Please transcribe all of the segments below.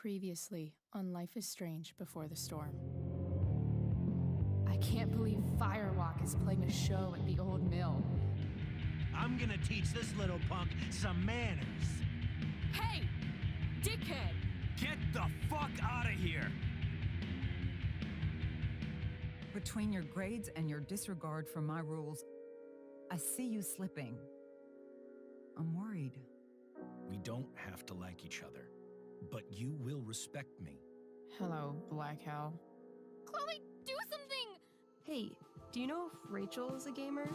Previously on Life is Strange Before the Storm. I can't believe Firewalk is playing a show at the old mill. I'm gonna teach this little punk some manners. Hey! Dickhead! Get the fuck out of here! Between your grades and your disregard for my rules, I see you slipping. I'm worried. We don't have to like each other, but you will respect me. Hello, Black Hal. Chloe, do something! Hey, do you know if Rachel is a gamer?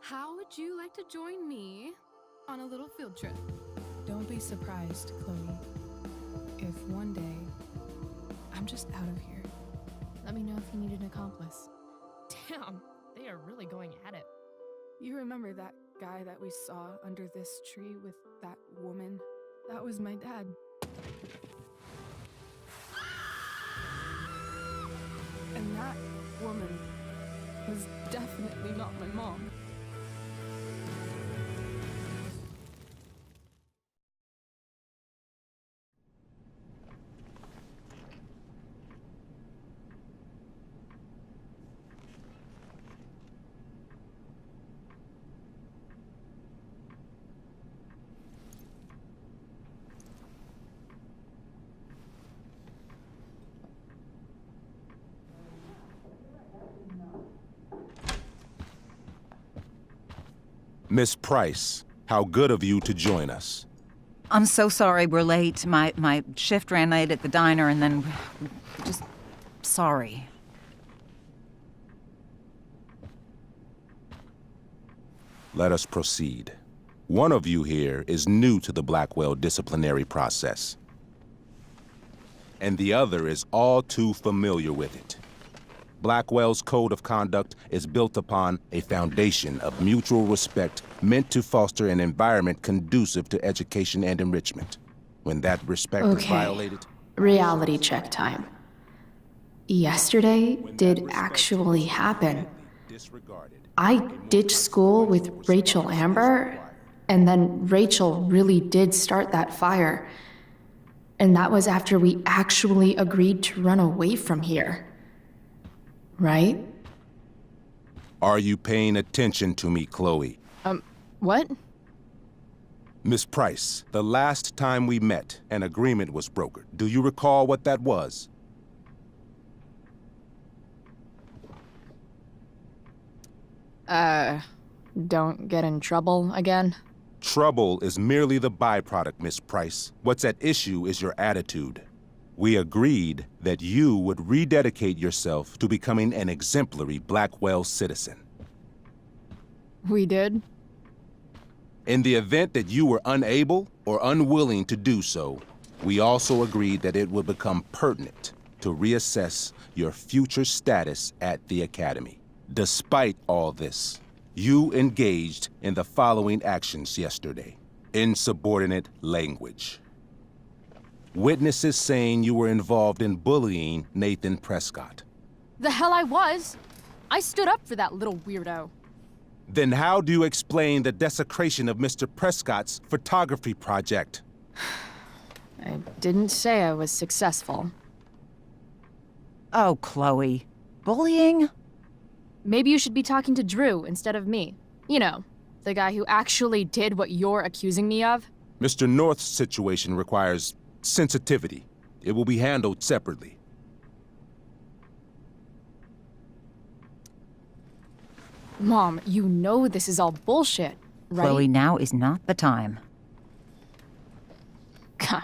How would you like to join me on a little field trip? Don't be surprised, Chloe, if one day I'm just out of here. Let me know if you need an accomplice. Damn, they are really going at it. You remember that guy that we saw under this tree with that woman? That was my dad. And that woman was definitely not my mom. Miss Price, how good of you to join us. I'm so sorry we're late. My shift ran late at the diner and then... just... sorry. Let us proceed. One of you here is new to the Blackwell disciplinary process, and the other is all too familiar with it. Blackwell's code of conduct is built upon a foundation of mutual respect meant to foster an environment conducive to education and enrichment. When that respect is violated... Reality check time. Yesterday did actually happen. I ditched school with Rachel Amber, and then Rachel really did start that fire. And that was after we actually agreed to run away from here. Right? Are you paying attention to me, Chloe? What? Miss Price, the last time we met, an agreement was brokered. Do you recall what that was? Don't get in trouble again? Trouble is merely the byproduct, Miss Price. What's at issue is your attitude. We agreed that you would rededicate yourself to becoming an exemplary Blackwell citizen. We did? In the event that you were unable or unwilling to do so, we also agreed that it would become pertinent to reassess your future status at the Academy. Despite all this, you engaged in the following actions yesterday. Insubordinate language. Witnesses saying you were involved in bullying Nathan Prescott. The hell I was! I stood up for that little weirdo. Then how do you explain the desecration of Mr. Prescott's photography project? I didn't say I was successful. Oh, Chloe. Bullying? Maybe you should be talking to Drew instead of me. You know, the guy who actually did what you're accusing me of. Mr. North's situation requires sensitivity. It will be handled separately. Mom, you know this is all bullshit, right? Chloe, now is not the time. God.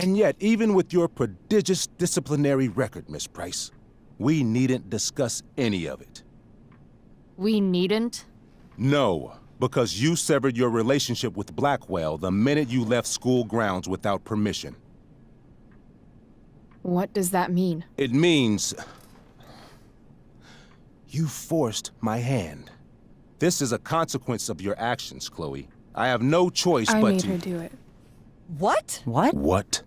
And yet, even with your prodigious disciplinary record, Miss Price, we needn't discuss any of it. We needn't? No, because you severed your relationship with Blackwell the minute you left school grounds without permission. What does that mean? It means... you forced my hand. This is a consequence of your actions, Chloe. I have no choice I but made to... her do it. What? What? What?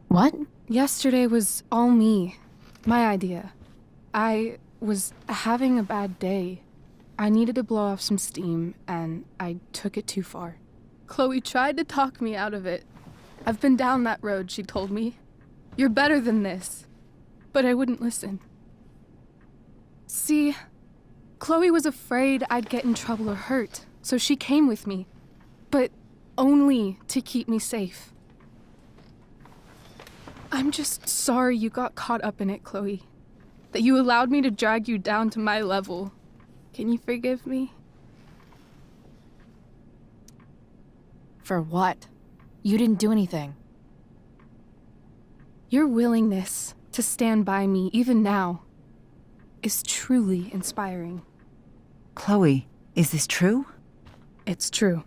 What? Yesterday was all me. My idea. I was having a bad day. I needed to blow off some steam, and I took it too far. Chloe tried to talk me out of it, I've been down that road, she told me. You're better than this. But I wouldn't listen. See, Chloe was afraid I'd get in trouble or hurt, so she came with me. But only to keep me safe. I'm just sorry you got caught up in it, Chloe. That you allowed me to drag you down to my level. Can you forgive me? For what? You didn't do anything. Your willingness to stand by me, even now, is truly inspiring. Chloe, is this true? It's true.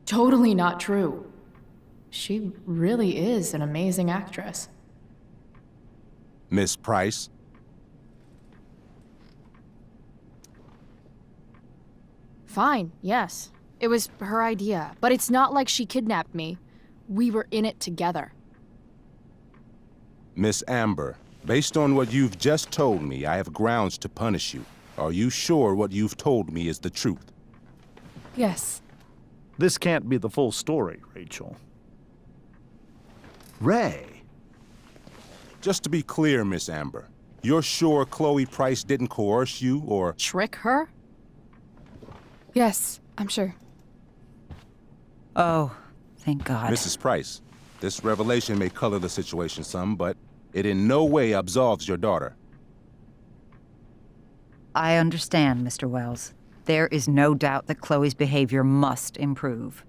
Totally not true. She really is an amazing actress. Miss Price? Fine, yes. It was her idea, but it's not like she kidnapped me. We were in it together. Miss Amber, based on what you've just told me, I have grounds to punish you. Are you sure what you've told me is the truth? Yes. This can't be the full story, Rachel. Ray. Just to be clear, Miss Amber, you're sure Chloe Price didn't coerce you or... Trick her? Yes, I'm sure. Oh, thank God. Mrs. Price, this revelation may color the situation some, but it in no way absolves your daughter. I understand, Mr. Wells. There is no doubt that Chloe's behavior must improve.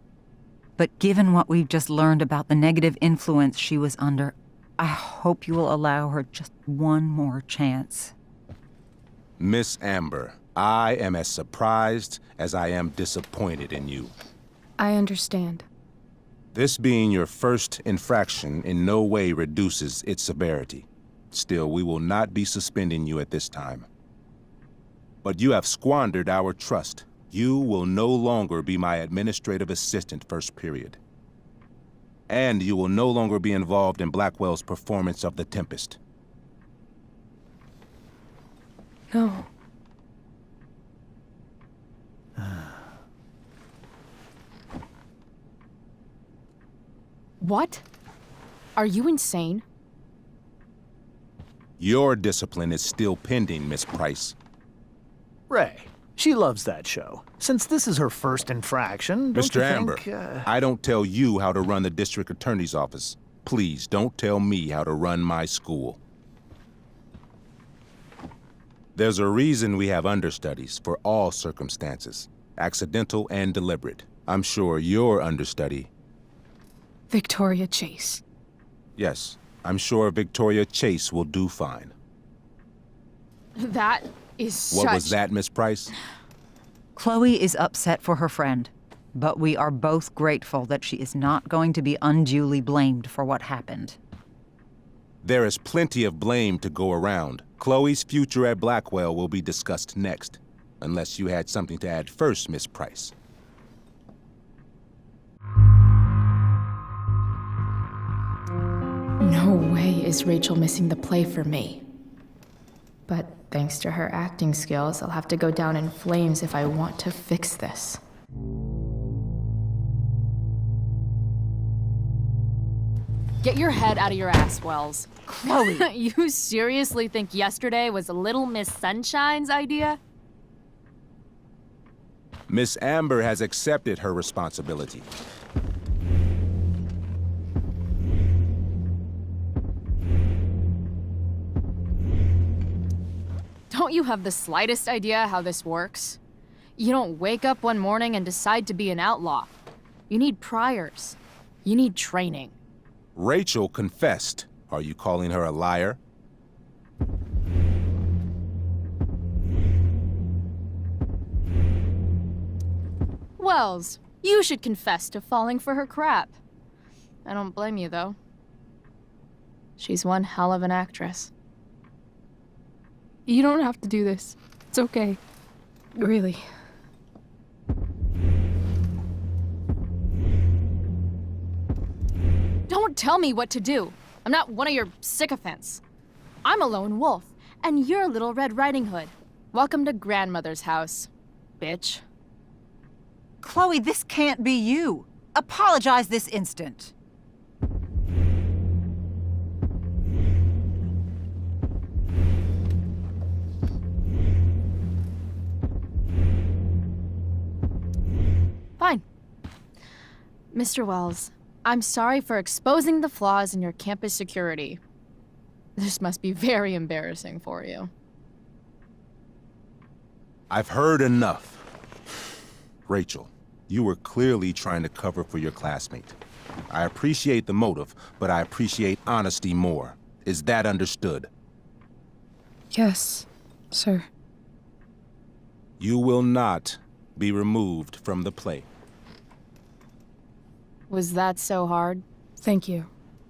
But given what we've just learned about the negative influence she was under, I hope you will allow her just one more chance. Miss Amber, I am as surprised as I am disappointed in you. I understand. This being your first infraction in no way reduces its severity. Still, we will not be suspending you at this time. But you have squandered our trust. You will no longer be my administrative assistant first period. And you will no longer be involved in Blackwell's performance of The Tempest. No. What? Are you insane? Your discipline is still pending, Miss Price. Ray. She loves that show. Since this is her first infraction, don't Mr. you Amber, think, I don't tell you how to run the district attorney's office. Please don't tell me how to run my school. There's a reason we have understudies for all circumstances, accidental and deliberate. I'm sure your understudy... Victoria Chase. Yes, I'm sure Victoria Chase will do fine. That is such... What was that, Miss Price? Chloe is upset for her friend, but we are both grateful that she is not going to be unduly blamed for what happened. There is plenty of blame to go around. Chloe's future at Blackwell will be discussed next, unless you had something to add first, Miss Price. No way is Rachel missing the play for me. But thanks to her acting skills, I'll have to go down in flames if I want to fix this. Get your head out of your ass, Wells. Chloe! You seriously think yesterday was Little Miss Sunshine's idea? Miss Amber has accepted her responsibility. Don't you have the slightest idea how this works? You don't wake up one morning and decide to be an outlaw. You need priors. You need training. Rachel confessed. Are you calling her a liar? Wells, you should confess to falling for her crap. I don't blame you, though. She's one hell of an actress. You don't have to do this. It's okay. Really. Don't tell me what to do. I'm not one of your sycophants. I'm a lone wolf, and you're Little Red Riding Hood. Welcome to grandmother's house, bitch. Chloe, this can't be you. apologize this instant. Fine. Mr. Wells, I'm sorry for exposing the flaws in your campus security. This must be very embarrassing for you. I've heard enough. Rachel, you were clearly trying to cover for your classmate. I appreciate the motive, but I appreciate honesty more. Is that understood? Yes, sir. You will not be removed from the play. Was that so hard? Thank you.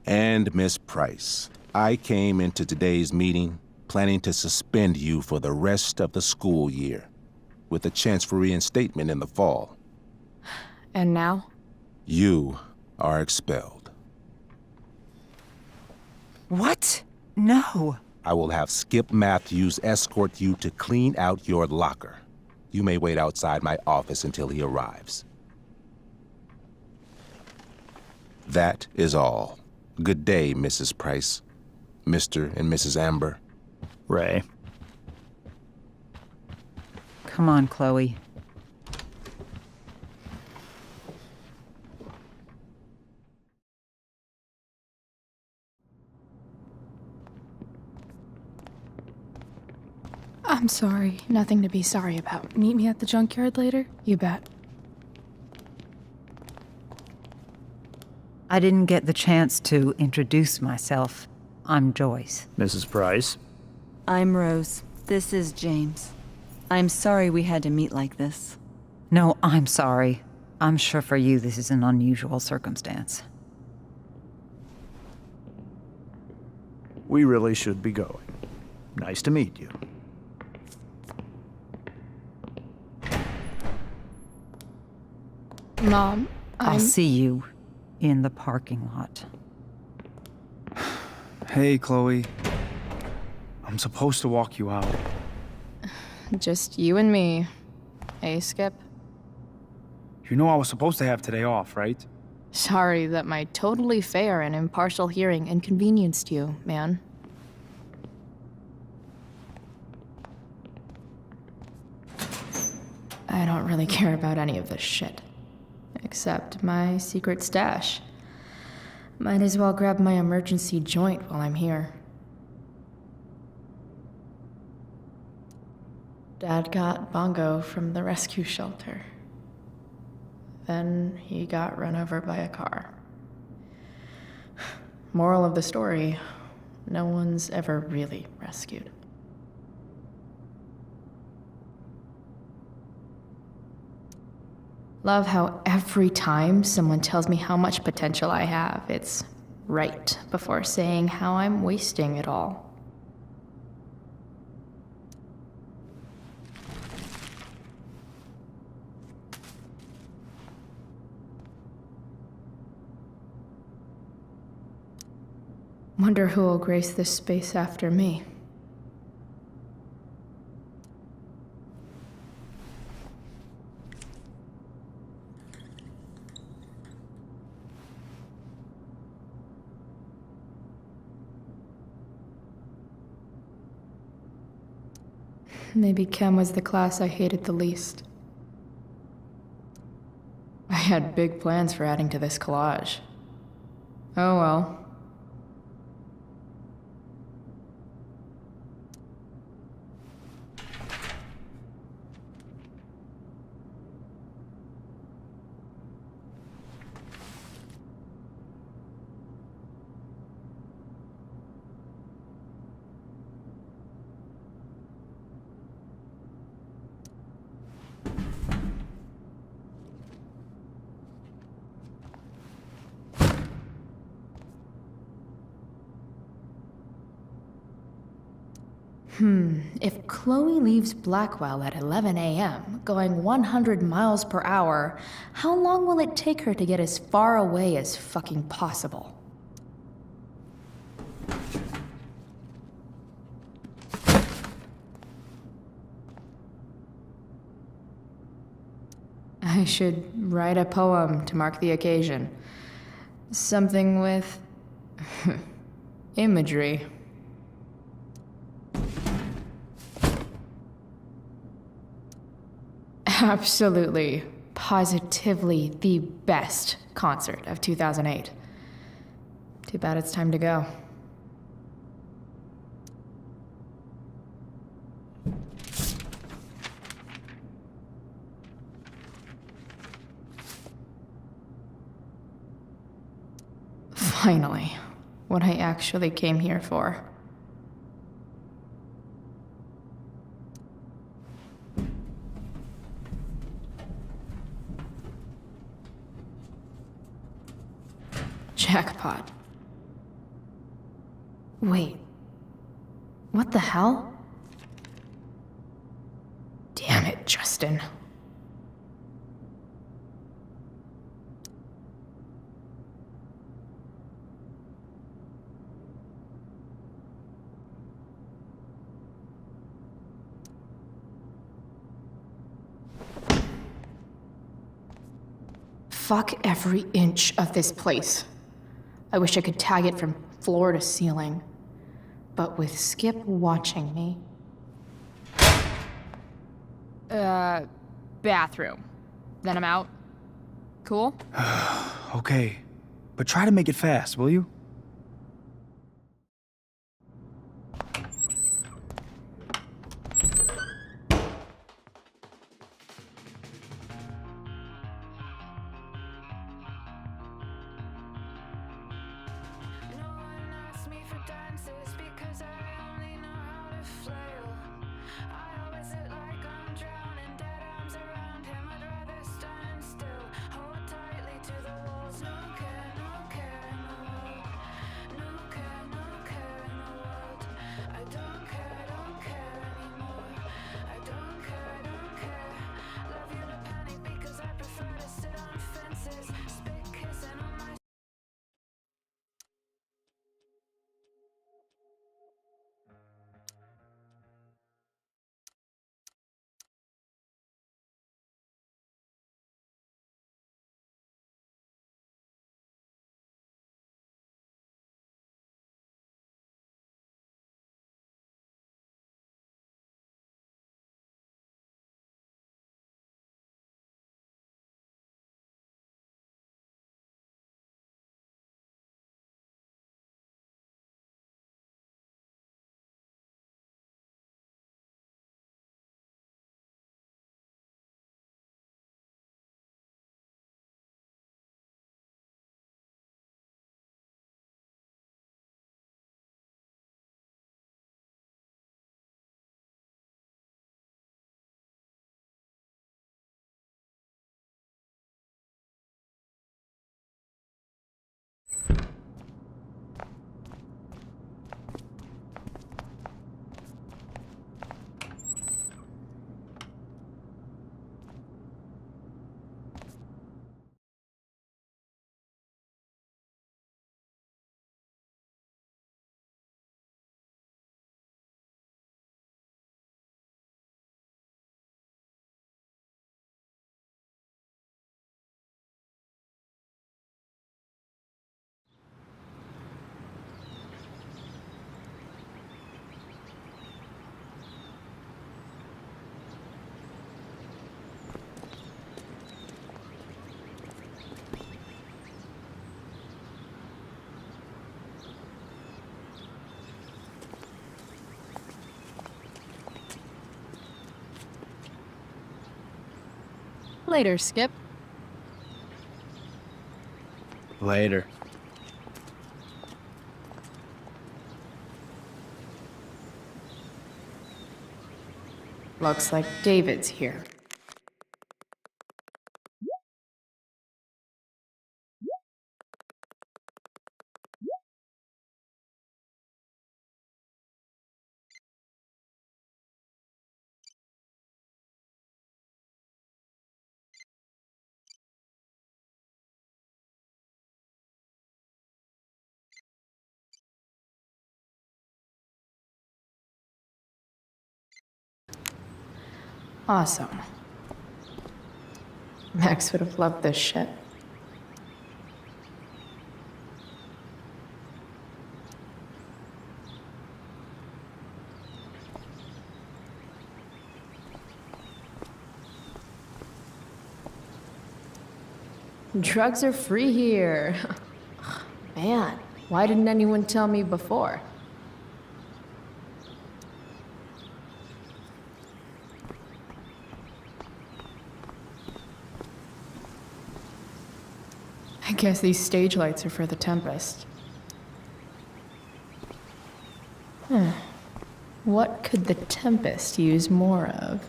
And Miss Price, I came into today's meeting planning to suspend you for the rest of the school year, with a chance for reinstatement in the fall. And now? You are expelled. What? No. I will have Skip Matthews escort you to clean out your locker. You may wait outside my office until he arrives. That is all. Good day, Mrs. Price. Mr. and Mrs. Amber. Ray. Come on, Chloe. I'm sorry. Nothing to be sorry about. Meet me at the junkyard later? You bet. I didn't get the chance to introduce myself. I'm Joyce. Mrs. Price. I'm Rose. This is James. I'm sorry we had to meet like this. No, I'm sorry. I'm sure for you this is an unusual circumstance. We really should be going. Nice to meet you. Mom, I'll see you in the parking lot. Hey, Chloe. I'm supposed to walk you out. Just you and me. Hey, Skip? You know I was supposed to have today off, right? Sorry that my totally fair and impartial hearing inconvenienced you, man. I don't really care about any of this shit. Except my secret stash. Might as well grab my emergency joint while I'm here. Dad got Bongo from the rescue shelter. Then he got run over by a car. Moral of the story, no one's ever really rescued. Love how every time someone tells me how much potential I have, it's right before saying how I'm wasting it all. Wonder who will grace this space after me. Maybe chem was the class I hated the least. I had big plans for adding to this collage. Oh well. If Chloe leaves Blackwell at 11 a.m., going 100 miles per hour, how long will it take her to get as far away as fucking possible? I should write a poem to mark the occasion. Something with imagery. Absolutely, positively the best concert of 2008. Too bad it's time to go. Finally, what I actually came here for. Jackpot. Wait. What the hell? Damn it, Justin. Fuck every inch of this place. I wish I could tag it from floor to ceiling. But with Skip watching me... Bathroom. Then I'm out. Cool? Okay, but try to make it fast, will you? Later, Skip. Later. Looks like David's here. Awesome. Max would have loved this shit. Drugs are free here. Man, why didn't anyone tell me before? I guess these stage lights are for the Tempest. What could the Tempest use more of?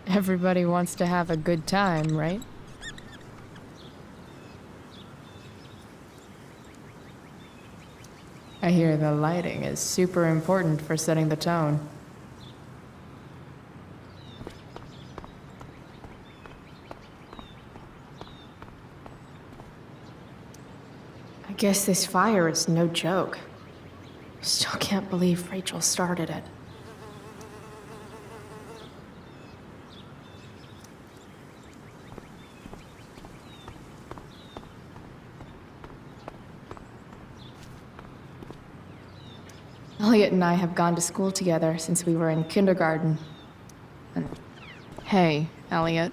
Everybody wants to have a good time, right? I hear the lighting is super important for setting the tone. I guess this fire is no joke. Still can't believe Rachel started it. Elliot and I have gone to school together since we were in kindergarten. And hey, Elliot.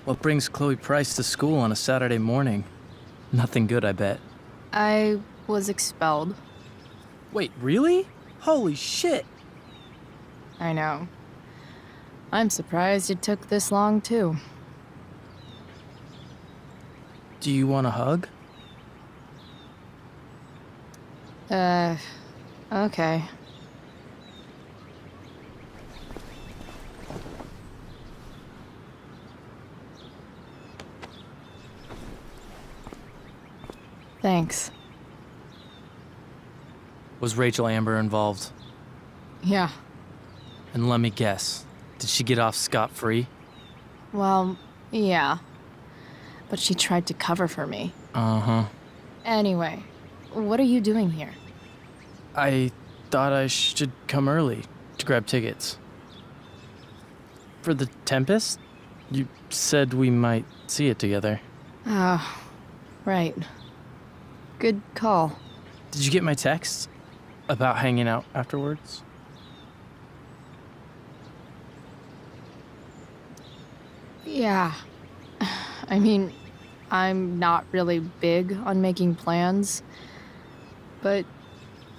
What brings Chloe Price to school on a Saturday morning? Nothing good, I bet. I was expelled. Wait, really? Holy shit! I know. I'm surprised it took this long, too. Do you want a hug? Okay. Thanks. Was Rachel Amber involved? Yeah. And let me guess, did she get off scot-free? Well, yeah. But she tried to cover for me. Uh-huh. Anyway, what are you doing here? I thought I should come early to grab tickets. For the Tempest? You said we might see it together. Oh, right. Good call. Did you get my text about hanging out afterwards? Yeah. I mean, I'm not really big on making plans, but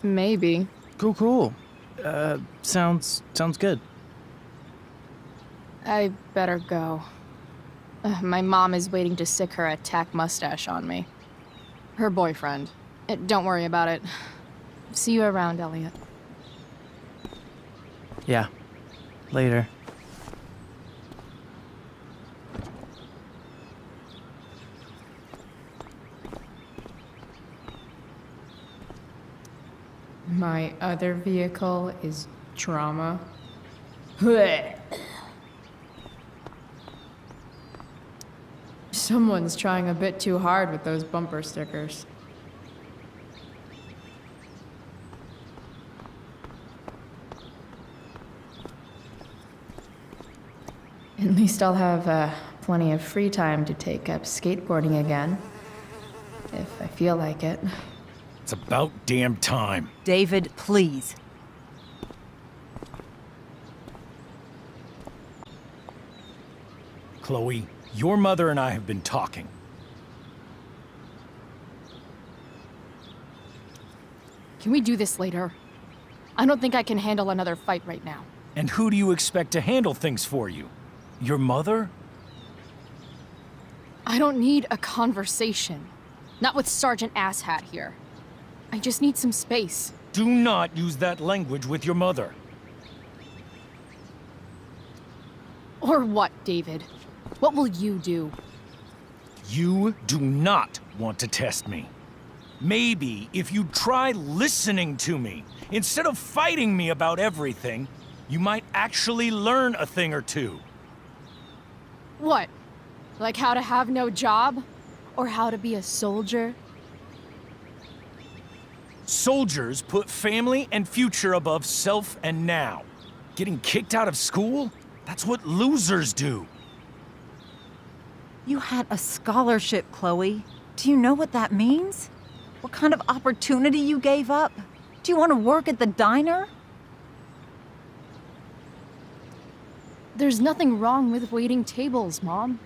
maybe. Cool. Sounds good. I better go. My mom is waiting to sick her attack mustache on me. Her boyfriend. Don't worry about it. See you around, Elliot. Yeah. Later. My other vehicle is trauma. Someone's trying a bit too hard with those bumper stickers. At least I'll have plenty of free time to take up skateboarding again. If I feel like it. It's about damn time. David, please. Chloe, your mother and I have been talking. Can we do this later? I don't think I can handle another fight right now. And who do you expect to handle things for you? Your mother? I don't need a conversation. Not with Sergeant Asshat here. I just need some space. Do not use that language with your mother. Or what, David? What will you do? You do not want to test me. Maybe if you try listening to me, instead of fighting me about everything, you might actually learn a thing or two. What? Like how to have no job? Or how to be a soldier? Soldiers put family and future above self and now. Getting kicked out of school? That's what losers do. You had a scholarship, Chloe. Do you know what that means? What kind of opportunity you gave up? Do you want to work at the diner? There's nothing wrong with waiting tables, Mom.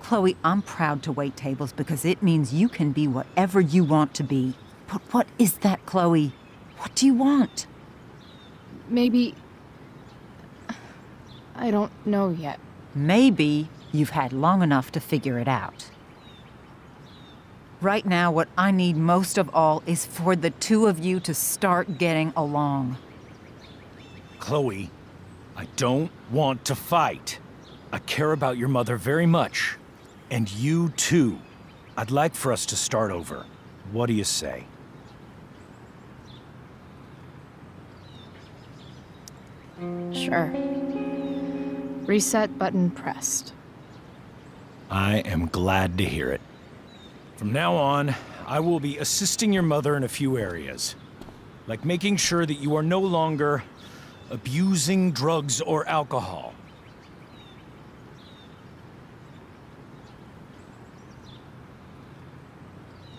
Chloe, I'm proud to wait tables because it means you can be whatever you want to be. But what is that, Chloe? What do you want? Maybe... I don't know yet. Maybe you've had long enough to figure it out. Right now, what I need most of all is for the two of you to start getting along. Chloe, I don't want to fight. I care about your mother very much. And you too. I'd like for us to start over. What do you say? Sure. Reset button pressed. I am glad to hear it. From now on, I will be assisting your mother in a few areas. Like making sure that you are no longer abusing drugs or alcohol.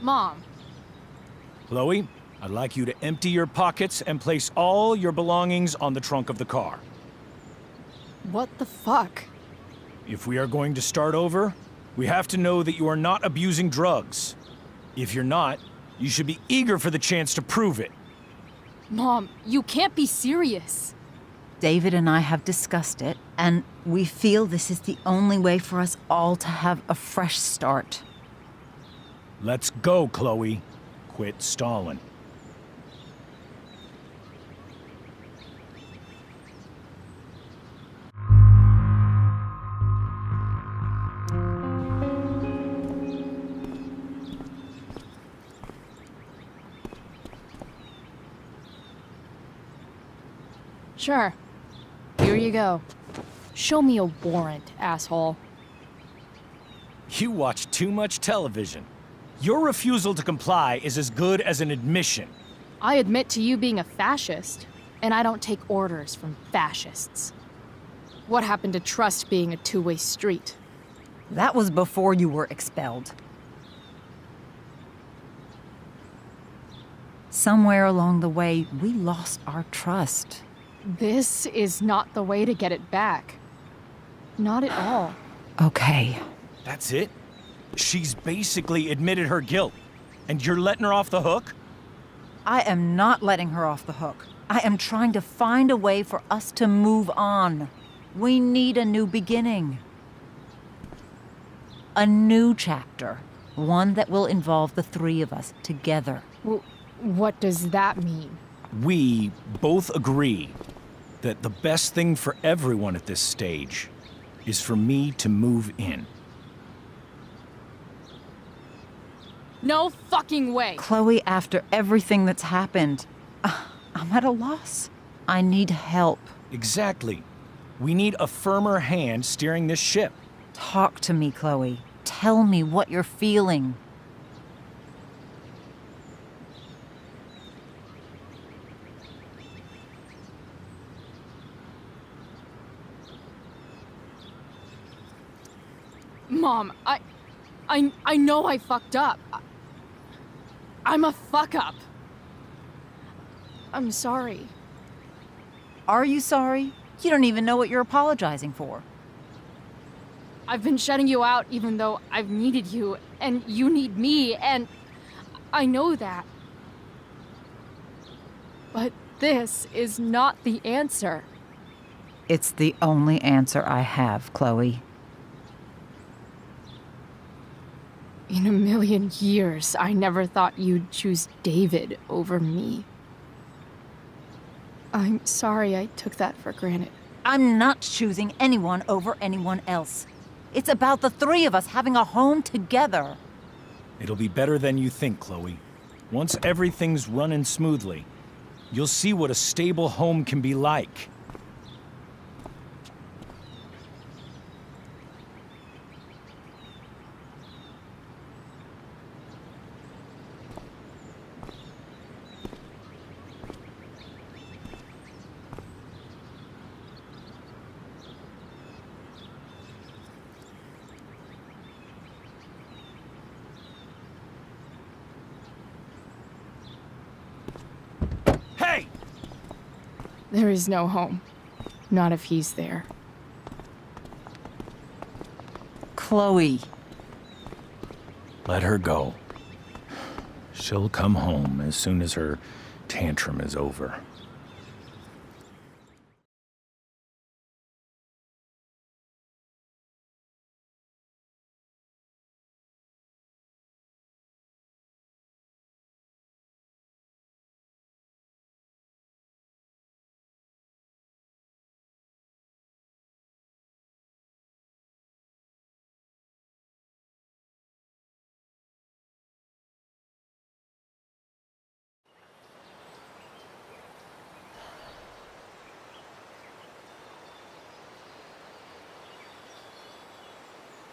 Mom. Chloe, I'd like you to empty your pockets and place all your belongings on the trunk of the car. What the fuck? If we are going to start over, we have to know that you are not abusing drugs. If you're not, you should be eager for the chance to prove it. Mom, you can't be serious. David and I have discussed it, and we feel this is the only way for us all to have a fresh start. Let's go, Chloe. Quit stalling. Sure. Here you go. Show me a warrant, asshole. You watch too much television. Your refusal to comply is as good as an admission. I admit to you being a fascist, and I don't take orders from fascists. What happened to trust being a two-way street? That was before you were expelled. Somewhere along the way, we lost our trust. This is not the way to get it back. Not at all. Okay. That's it? She's basically admitted her guilt, and you're letting her off the hook? I am not letting her off the hook. I am trying to find a way for us to move on. We need a new beginning. A new chapter. One that will involve the three of us together. What does that mean? We both agree that the best thing for everyone at this stage is for me to move in. No fucking way! Chloe, after everything that's happened, I'm at a loss. I need help. Exactly. We need a firmer hand steering this ship. Talk to me, Chloe. Tell me what you're feeling. Mom, I know I fucked up. I'm a fuck-up. I'm sorry. Are you sorry? You don't even know what you're apologizing for. I've been shutting you out even though I've needed you, and you need me, and I know that. But this is not the answer. It's the only answer I have, Chloe. In a million years, I never thought you'd choose David over me. I'm sorry I took that for granted. I'm not choosing anyone over anyone else. It's about the three of us having a home together. It'll be better than you think, Chloe. Once everything's running smoothly, you'll see what a stable home can be like. There is no home. Not if he's there. Chloe. Let her go. She'll come home as soon as her tantrum is over.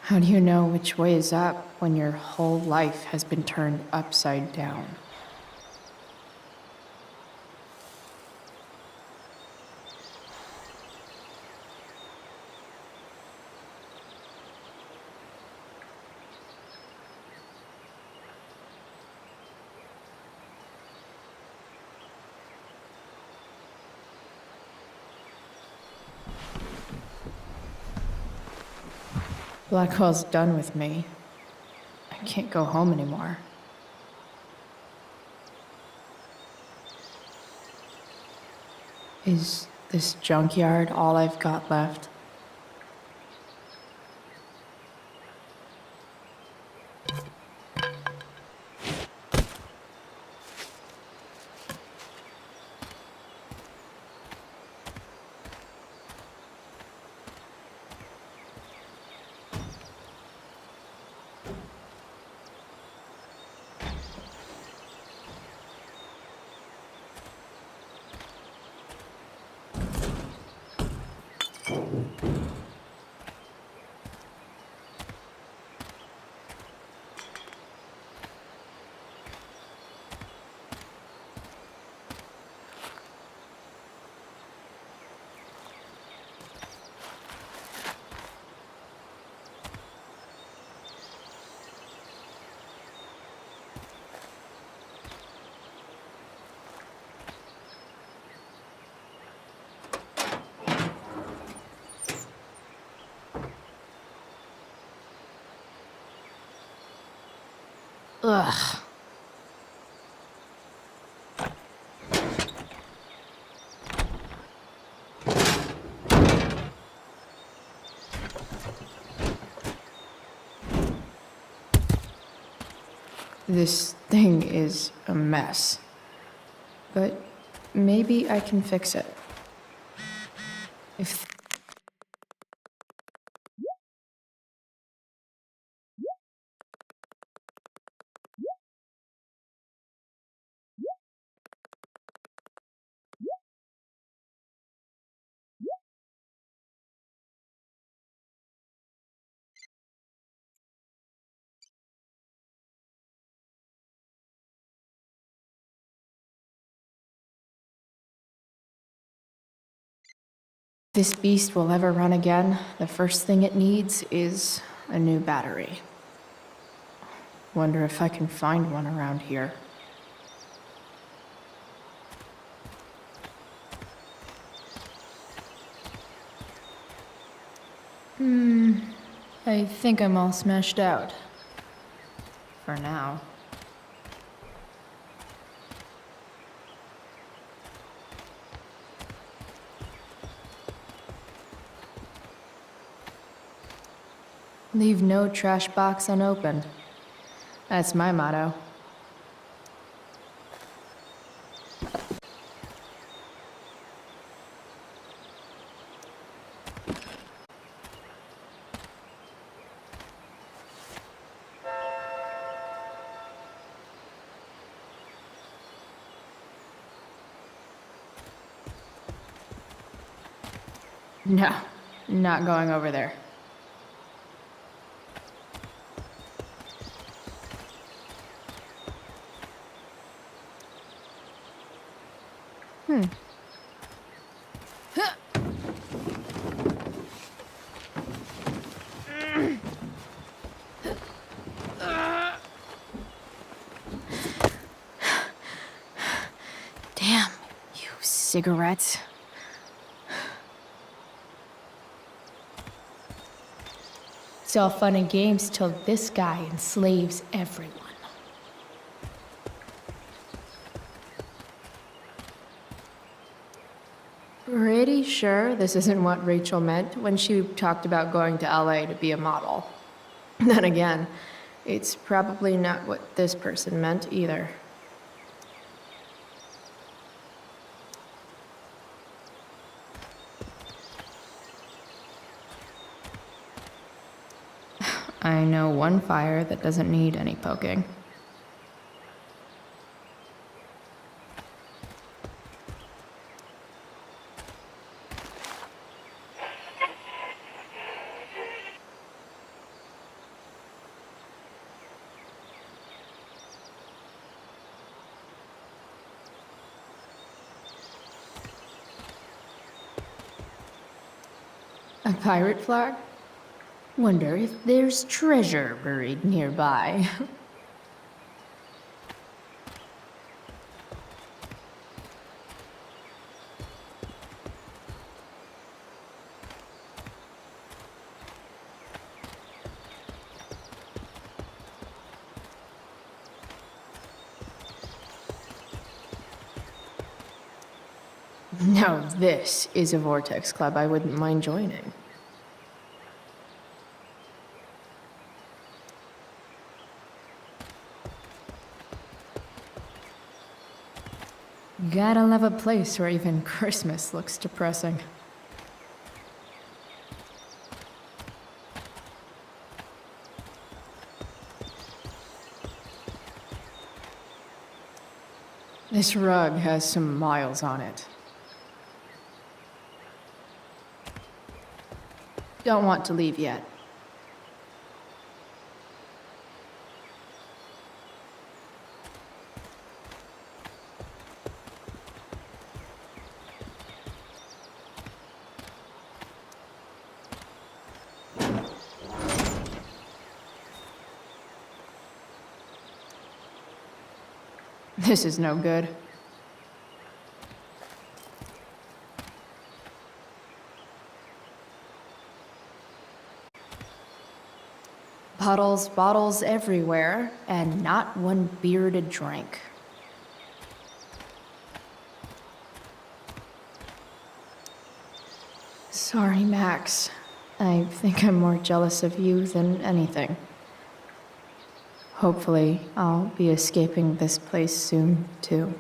How do you know which way is up when your whole life has been turned upside down? Blackwell's done with me. I can't go home anymore. Is this junkyard all I've got left? Ugh. This thing is a mess, but maybe I can fix it. If this beast will ever run again, the first thing it needs is a new battery. Wonder if I can find one around here. I think I'm all smashed out. For now. Leave no trash box unopened. That's my motto. No, not going over there. Damn, you cigarettes. It's all fun and games till this guy enslaves everyone. Pretty sure this isn't what Rachel meant when she talked about going to LA to be a model. Then again, it's probably not what this person meant either. I know one fire that doesn't need any poking. A pirate flag? Wonder if there's treasure buried nearby. Now this is a vortex club I wouldn't mind joining. Gotta love a place where even Christmas looks depressing. This rug has some miles on it. Don't want to leave yet. This is no good. Bottles everywhere, and not one beer to drink. Sorry, Max. I think I'm more jealous of you than anything. Hopefully, I'll be escaping this place soon, too.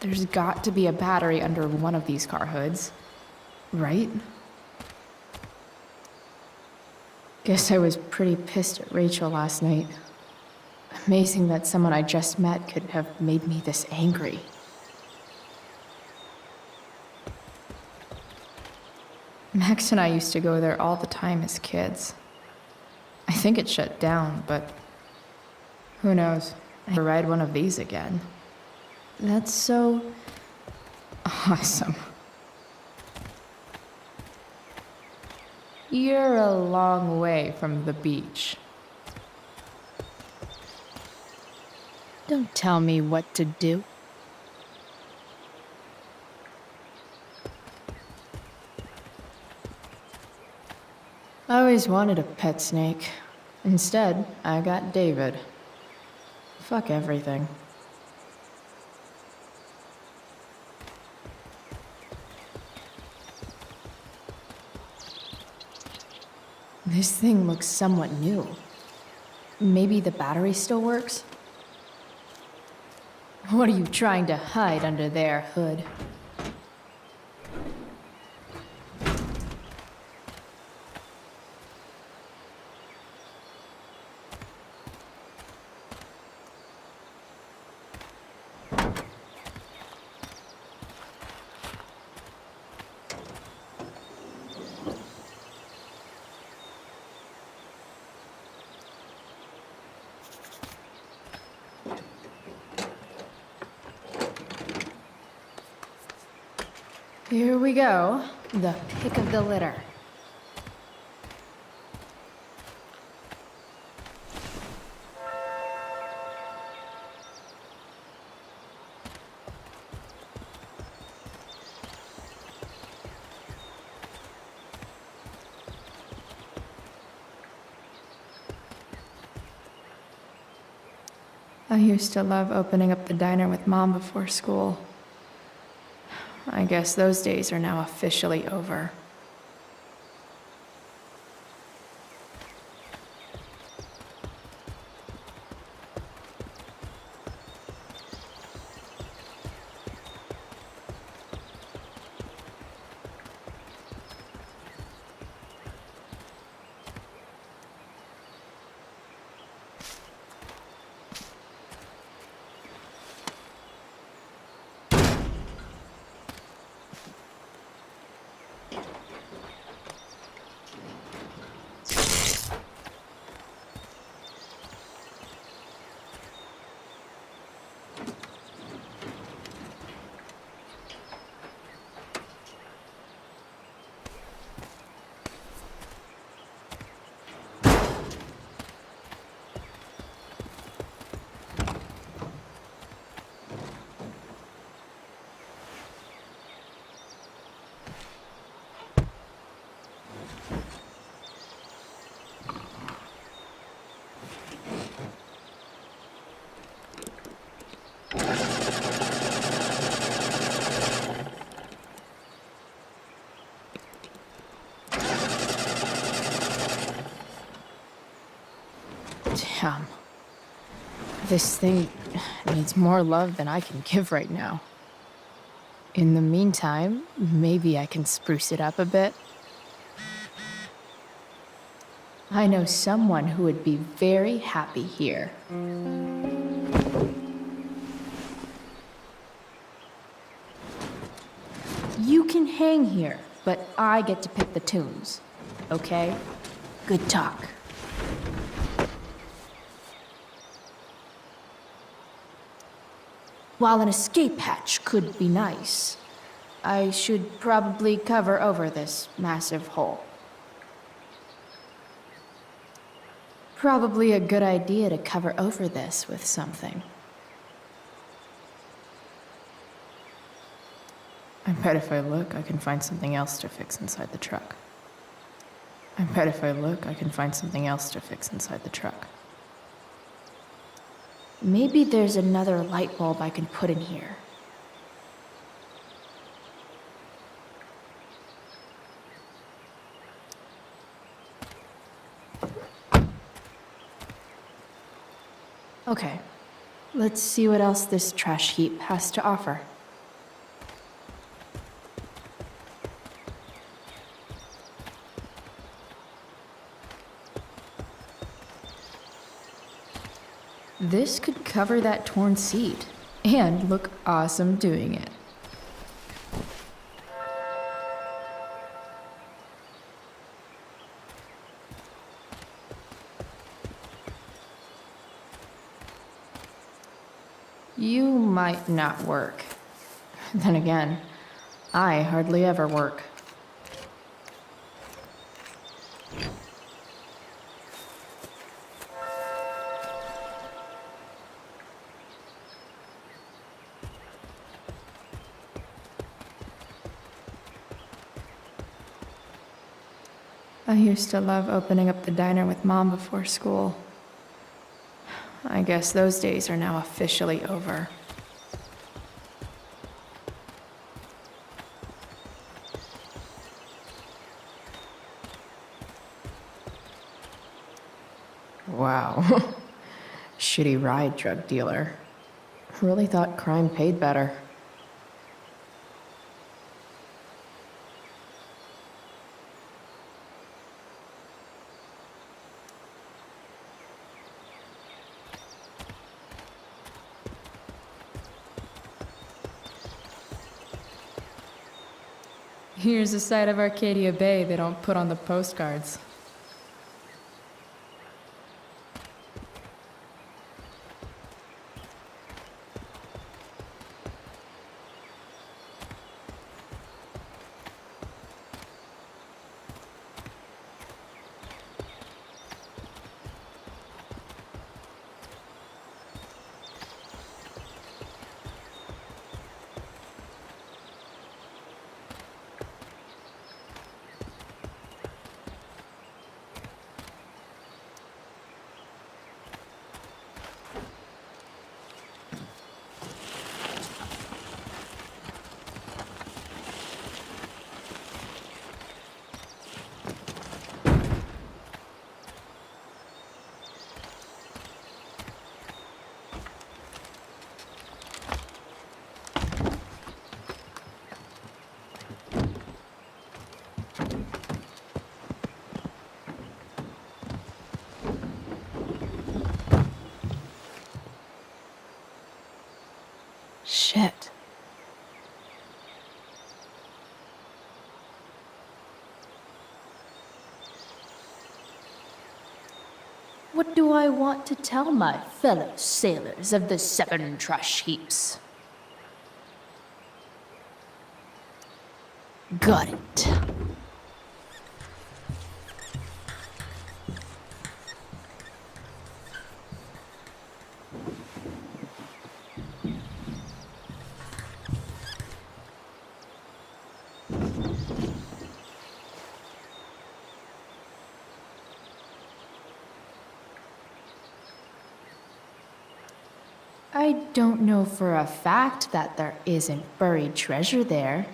There's got to be a battery under one of these car hoods, right? Guess I was pretty pissed at Rachel last night. Amazing that someone I just met could have made me this angry. Max and I used to go there all the time as kids. I think it shut down, but who knows? I'll ride one of these again. That's so awesome. You're a long way from the beach. Don't tell me what to do. I always wanted a pet snake. Instead, I got David. Fuck everything. This thing looks somewhat new. Maybe the battery still works? What are you trying to hide under there, Hood? Here we go. The pick of the litter. I used to love opening up the diner with Mom before school. I guess those days are now officially over. Damn. This thing needs more love than I can give right now. In the meantime, maybe I can spruce it up a bit. I know someone who would be very happy here. You can hang here, but I get to pick the tunes. Okay? Good talk. While an escape hatch could be nice, I should probably cover over this massive hole. Probably a good idea to cover over this with something. I bet if I look, I can find something else to fix inside the truck. I bet if I look, I can find something else to fix inside the truck. Maybe there's another light bulb I can put in here. Okay, let's see what else this trash heap has to offer. This could cover that torn seat and look awesome doing it. You might not work. Then again, I hardly ever work. I used to love opening up the diner with Mom before school. I guess those days are now officially over. Wow. Shitty ride drug dealer. Really thought crime paid better. Here's a side of Arcadia Bay they don't put on the postcards. Shit. What do I want to tell my fellow sailors of the 7 trash heaps? Got it. I don't know for a fact that there isn't buried treasure there.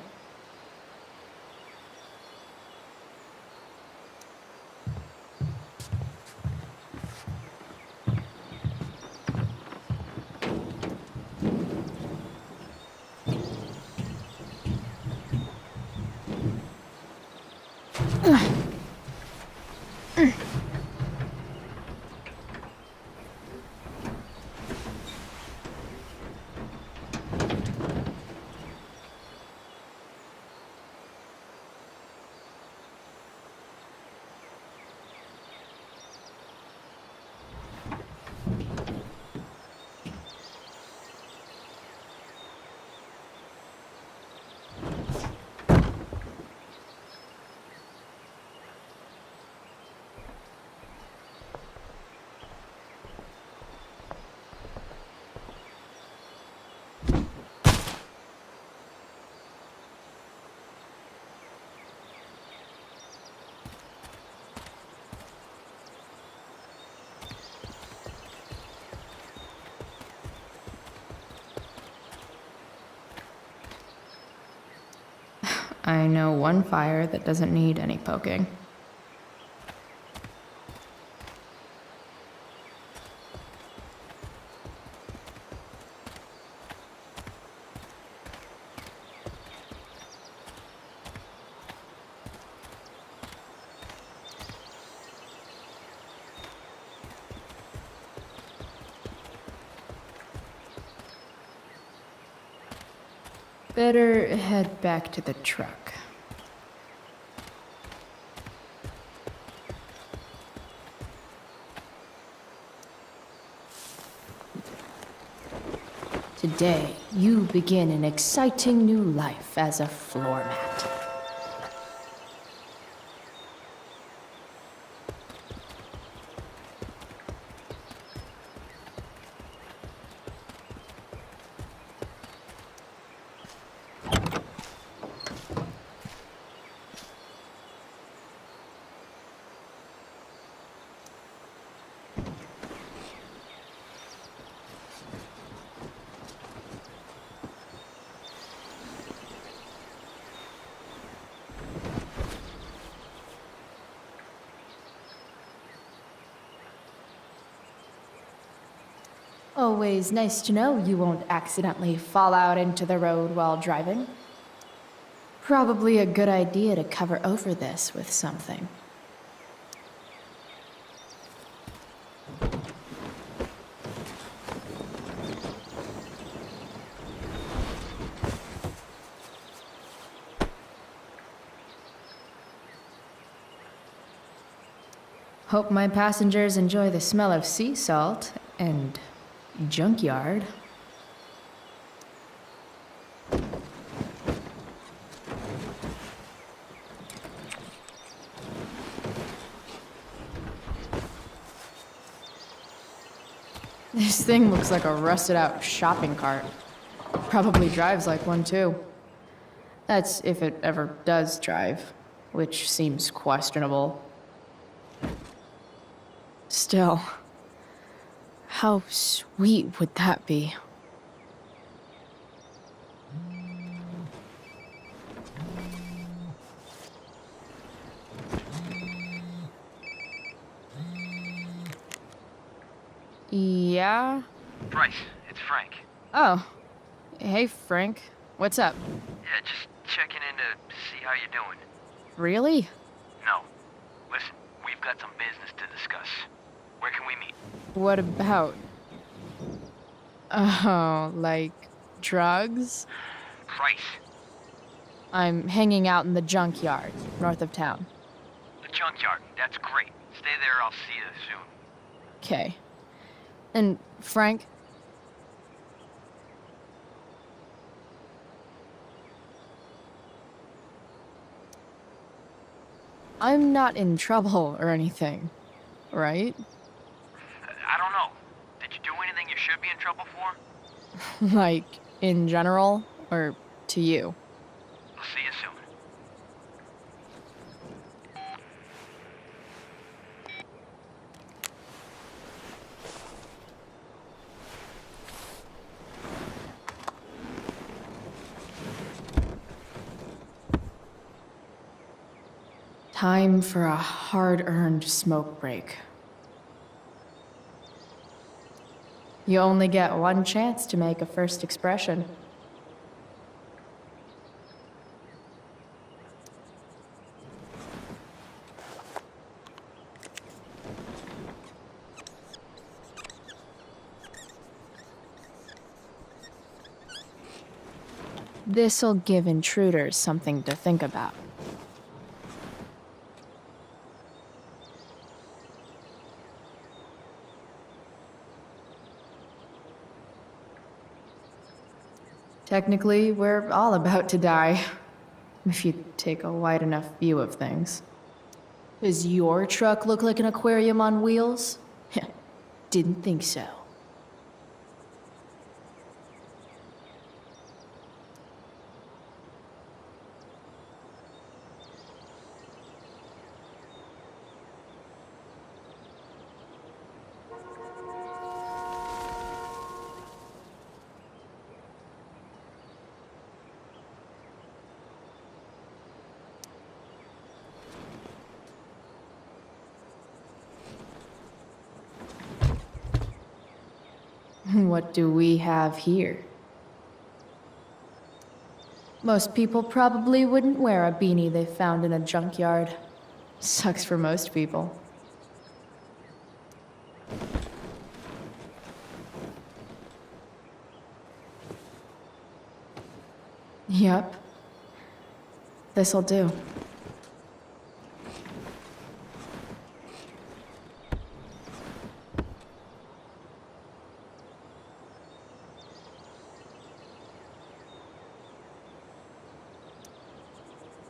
I know one fire that doesn't need any poking. Better head back to the truck. Today, you begin an exciting new life as a floor mat. Always nice to know you won't accidentally fall out into the road while driving. Probably a good idea to cover over this with something. Hope my passengers enjoy the smell of sea salt and junkyard. This thing looks like a rusted out shopping cart. Probably drives like one too. That's if it ever does drive, which seems questionable. Still, how sweet would that be? Yeah? Bryce, it's Frank. Oh. Hey, Frank. What's up? Yeah, just checking in to see how you're doing. Really? No. Listen, we've got some business to discuss. Where can we meet? What about? Oh, like drugs? Price. I'm hanging out in the junkyard, north of town. The junkyard. That's great. Stay there, I'll see you soon. Okay. And Frank? I'm not in trouble or anything, right? I don't know. Did you do anything you should be in trouble for? Like, in general, or to you? I'll see you soon. Time for a hard-earned smoke break. You only get one chance to make a first expression. This'll give intruders something to think about. Technically, we're all about to die, if you take a wide enough view of things. Does your truck look like an aquarium on wheels? Didn't think so. What do we have here? Most people probably wouldn't wear a beanie they found in a junkyard. Sucks for most people. Yep. This'll do.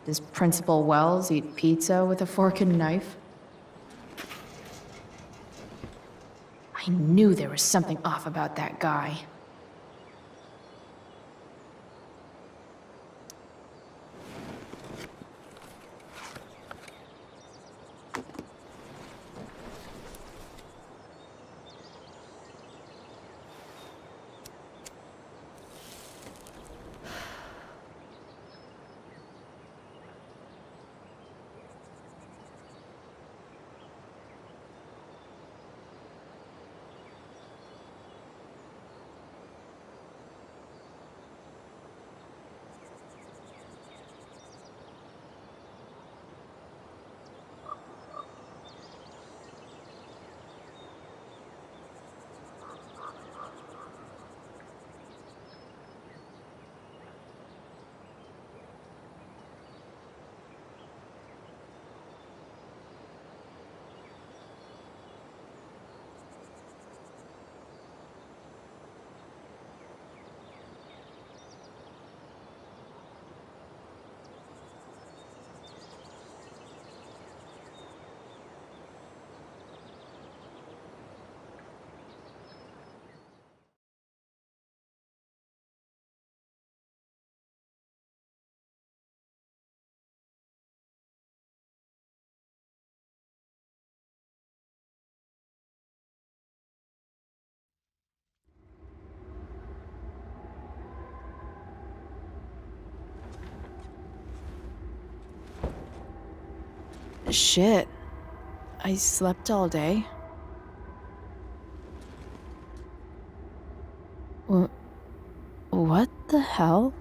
Does Principal Wells eat pizza with a fork and knife? I knew there was something off about that guy. Shit. I slept all day. What the hell?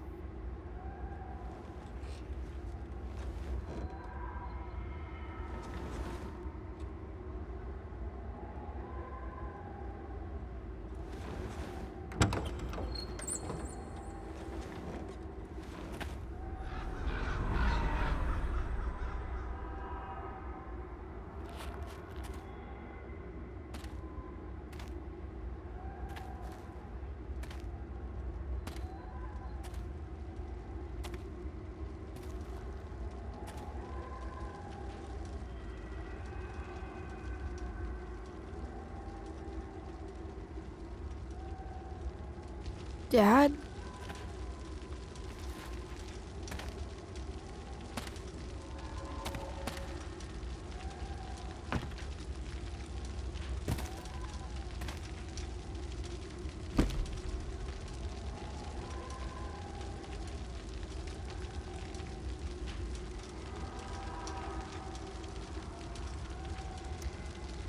Dad?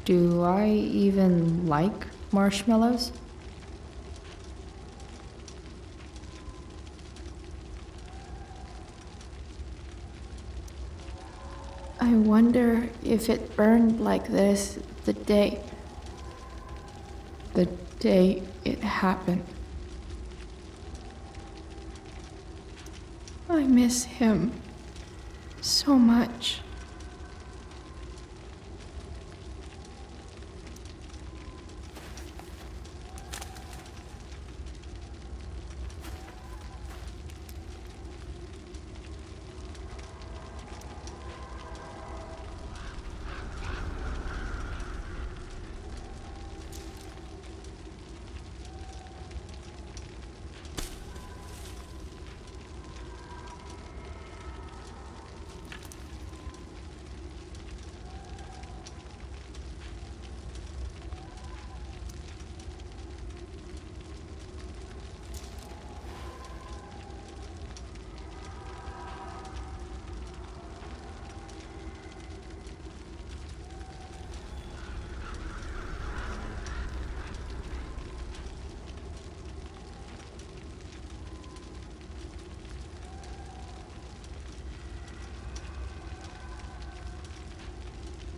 Do I even like marshmallows? I wonder if it burned like this the day it happened. I miss him so much.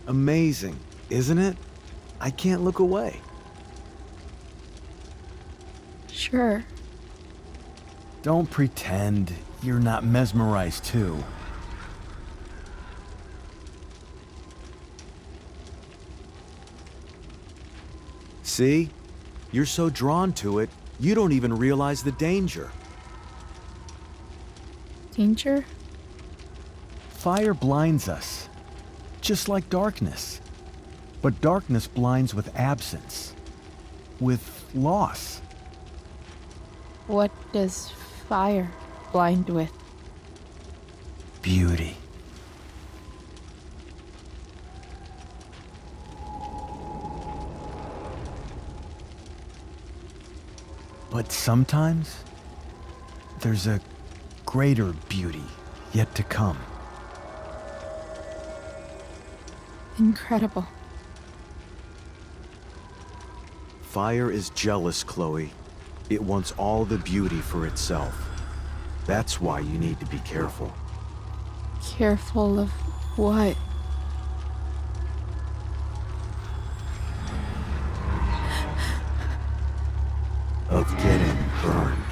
Amazing, isn't it? I can't look away. Sure. Don't pretend you're not mesmerized too. See? You're so drawn to it, you don't even realize the danger. Danger? Fire blinds us, just like darkness. But darkness blinds with absence, with loss. What does fire blind with? Beauty. But sometimes, there's a greater beauty yet to come. Incredible. Fire is jealous, Chloe. It wants all the beauty for itself. That's why you need to be careful. Careful of what? Of getting burned.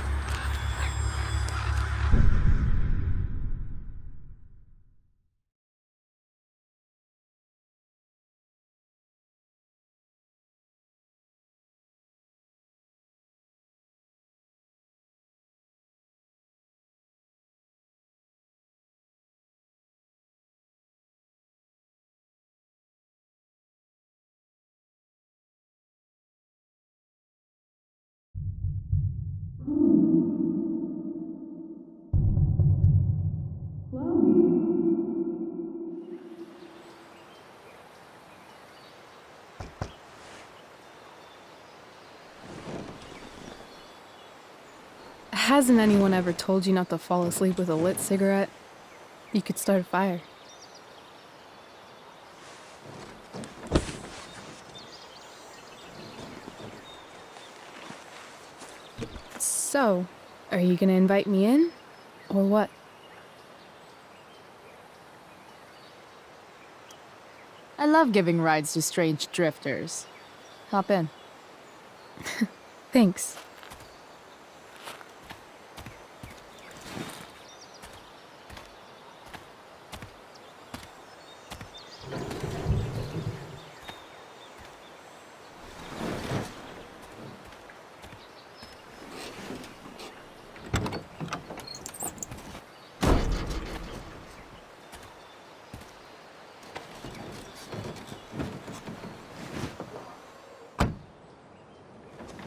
Hasn't anyone ever told you not to fall asleep with a lit cigarette? You could start a fire. So, are you gonna invite me in? Or what? I love giving rides to strange drifters. Hop in. Thanks.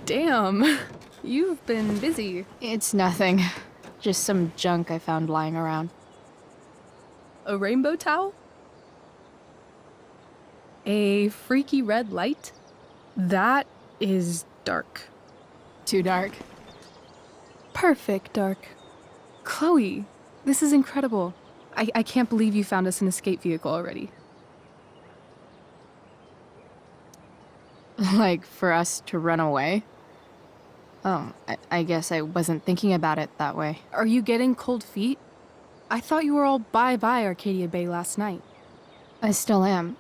Damn, You've been busy. It's nothing. Just some junk I found lying around. A rainbow towel? A freaky red light? That is dark. Too dark? Perfect dark. Chloe, this is incredible. I can't believe you found us an escape vehicle already. Like, for us to run away? Oh, I guess I wasn't thinking about it that way. Are you getting cold feet? I thought you were all bye-bye Arcadia Bay last night. I still am,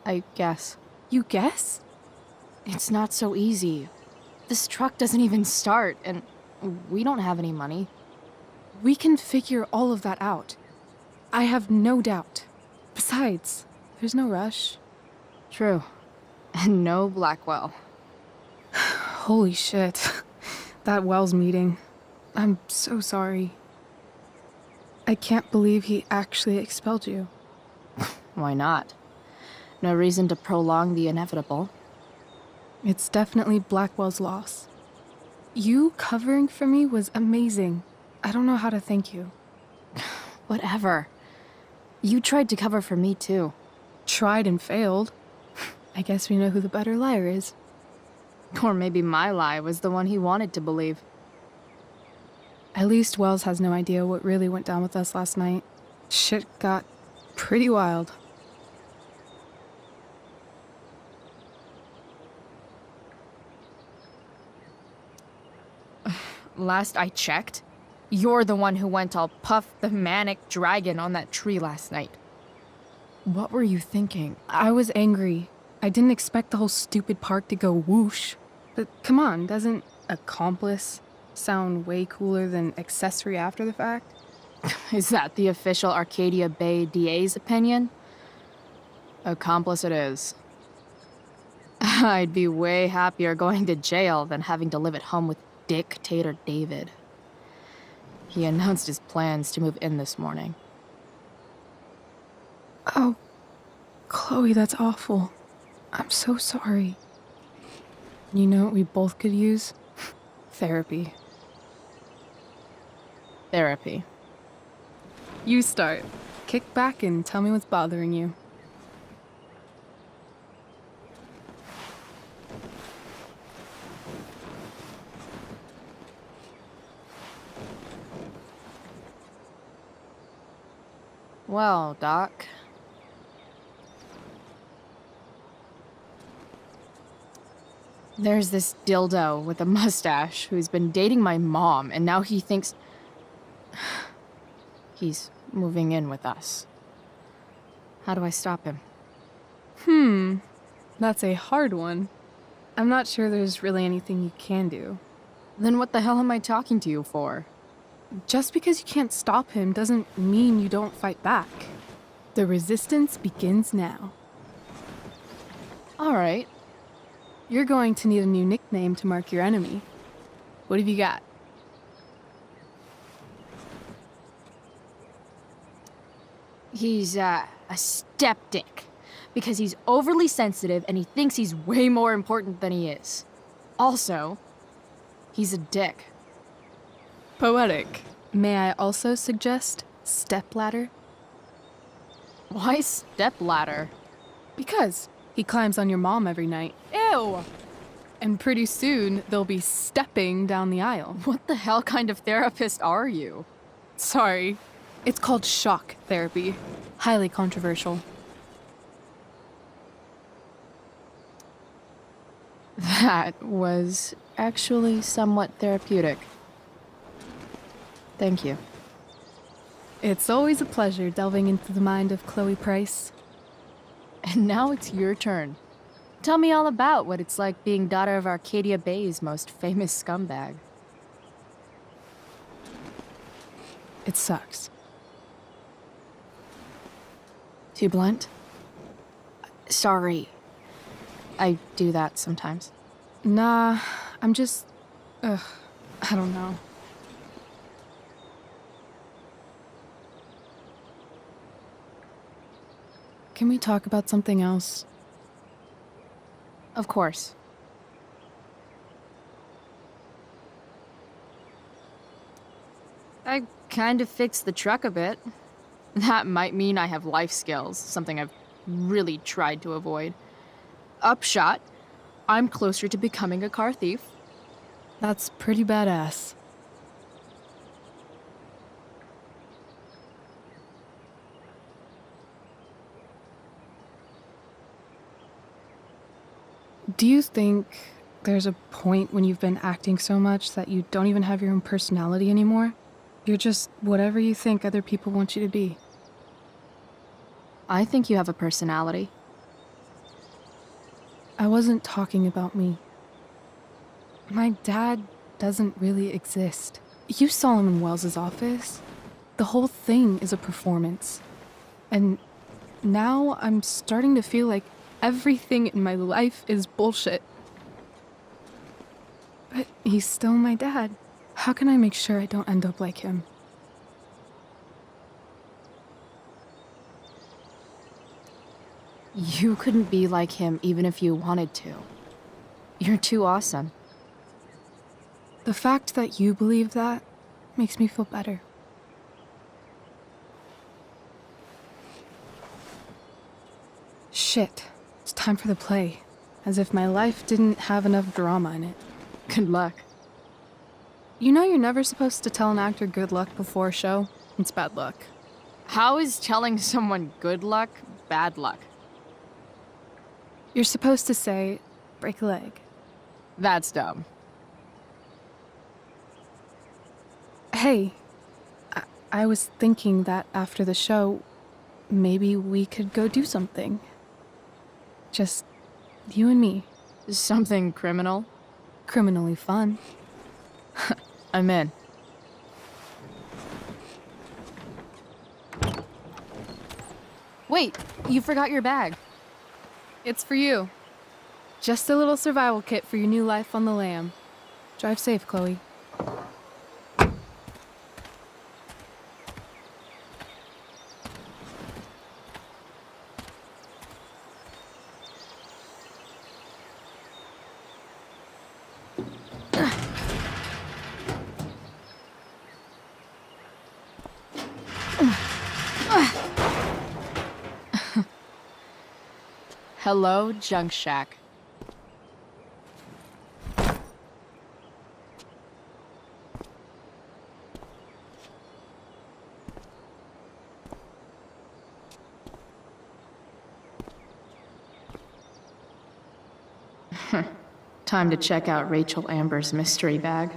I guess. You guess? It's not so easy. This truck doesn't even start, and we don't have any money. We can figure all of that out. I have no doubt. Besides, there's no rush. True. And no Blackwell. Holy shit. That Wells meeting. I'm so sorry. I can't believe he actually expelled you. Why not? No reason to prolong the inevitable. It's definitely Blackwell's loss. You covering for me was amazing. I don't know how to thank you. Whatever. You tried to cover for me too. Tried and failed. I guess we know who the better liar is. Or maybe my lie was the one he wanted to believe. At least Wells has no idea what really went down with us last night. Shit got pretty wild. Last I checked, you're the one who went all Puff the Manic Dragon on that tree last night. What were you thinking? I was angry. I didn't expect the whole stupid park to go whoosh. But come on, doesn't accomplice sound way cooler than accessory after the fact? Is that the official Arcadia Bay DA's opinion? Accomplice it is. I'd be way happier going to jail than having to live at home with Dictator David. He announced his plans to move in this morning. Oh, Chloe, that's awful. I'm so sorry. You know what we both could use? Therapy. Therapy. You start. Kick back and tell me what's bothering you. Well, Doc. There's this dildo with a mustache who's been dating my mom, and now he thinks he's moving in with us. How do I stop him? That's a hard one. I'm not sure there's really anything you can do. Then what the hell am I talking to you for? Just because you can't stop him doesn't mean you don't fight back. The resistance begins now. All right. You're going to need a new nickname to mark your enemy. What have you got? He's, a skeptic. Because he's overly sensitive and he thinks he's way more important than he is. Also, he's a dick. Poetic. May I also suggest stepladder? Why stepladder? Because he climbs on your mom every night. Ew! And pretty soon, they'll be stepping down the aisle. What the hell kind of therapist are you? Sorry. It's called shock therapy. Highly controversial. That was actually somewhat therapeutic. Thank you. It's always a pleasure delving into the mind of Chloe Price. And now it's your turn. Tell me all about what it's like being daughter of Arcadia Bay's most famous scumbag. It sucks. Too blunt? Sorry. I do that sometimes. Nah, I'm just... I don't know. Can we talk about something else? Of course. I kind of fixed the truck a bit. That might mean I have life skills, something I've really tried to avoid. Upshot, I'm closer to becoming a car thief. That's pretty badass. Do you think there's a point when you've been acting so much that you don't even have your own personality anymore? You're just whatever you think other people want you to be. I think you have a personality. I wasn't talking about me. My dad doesn't really exist. You saw him in Wells's office. The whole thing is a performance. And now I'm starting to feel like everything in my life is bullshit. But he's still my dad. How can I make sure I don't end up like him? You couldn't be like him even if you wanted to. You're too awesome. The fact that you believe that makes me feel better. Shit, it's time for the play. As if my life didn't have enough drama in it. Good luck. You know you're never supposed to tell an actor good luck before a show? It's bad luck. How is telling someone good luck bad luck? You're supposed to say, break a leg. That's dumb. Hey, I was thinking that after the show, maybe we could go do something. Just you and me. Something criminal? Criminally fun. I'm in. Wait, you forgot your bag. It's for you. Just a little survival kit for your new life on the lam. Drive safe, Chloe. Hello, Junk Shack. Time to check out Rachel Amber's mystery bag.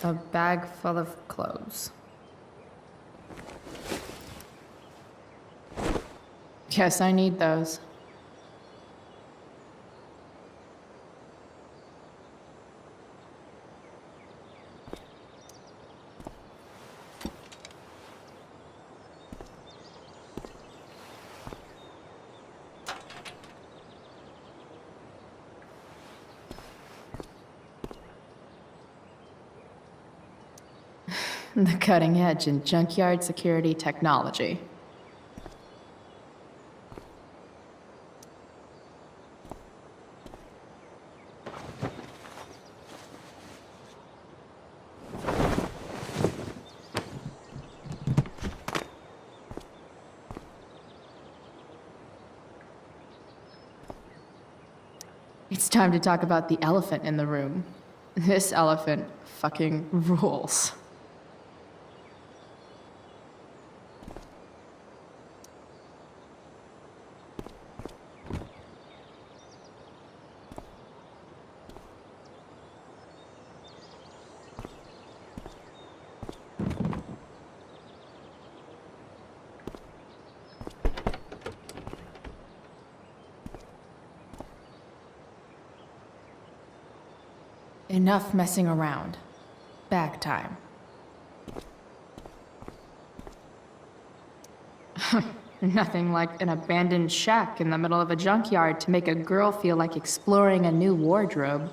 A bag full of clothes. Guess I need those. The cutting edge in junkyard security technology. It's time to talk about the elephant in the room. This elephant fucking rules. Enough messing around. Bag time. Nothing like an abandoned shack in the middle of a junkyard to make a girl feel like exploring a new wardrobe.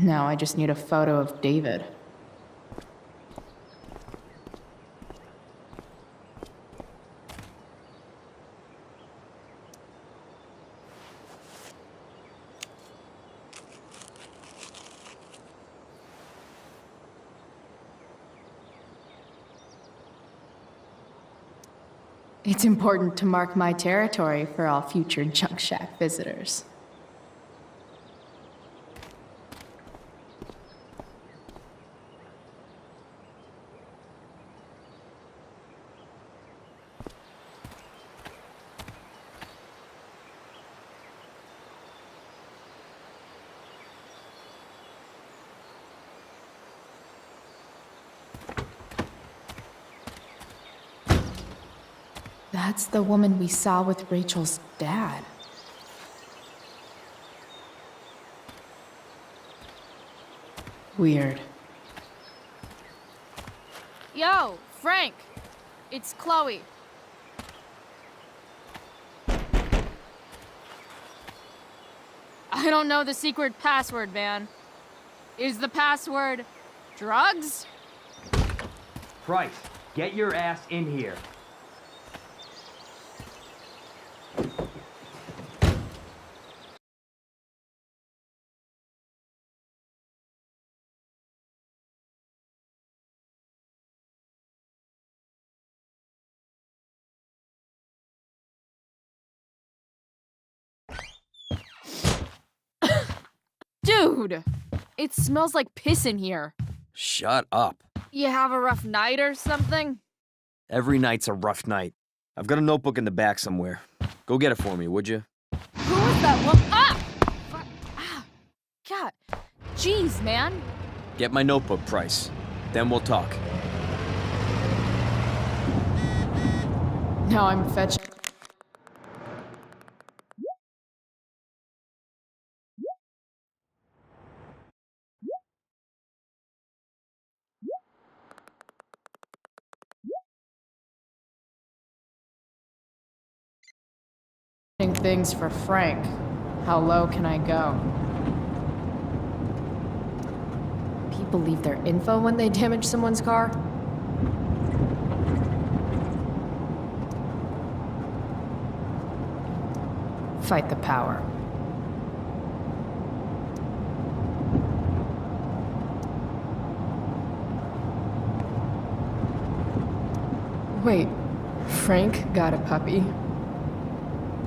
Now I just need a photo of David. It's important to mark my territory for all future junk shack visitors. That's the woman we saw with Rachel's dad. Weird. Yo, Frank! It's Chloe. I don't know the secret password, man. Is the password drugs? Price, get your ass in here. Dude! It smells like piss in here. Shut up. You have a rough night or something? Every night's a rough night. I've got a notebook in the back somewhere. Go get it for me, would you? Who was that one? Ah! Fuck. Ah! God. Jeez, man. Get my notebook, Price. Then we'll talk. Now I'm fetching. Things for Frank. How low can I go? People leave their info when they damage someone's car? Fight the power. Wait, Frank got a puppy?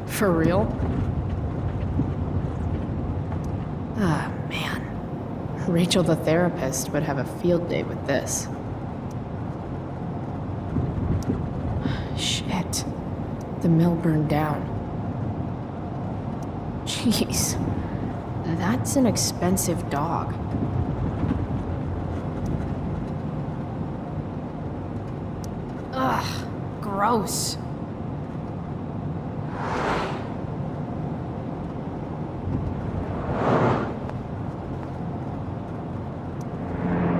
For real? Ah, man. Rachel the therapist would have a field day with this. Shit. The mill burned down. Jeez. That's an expensive dog. Ugh, gross.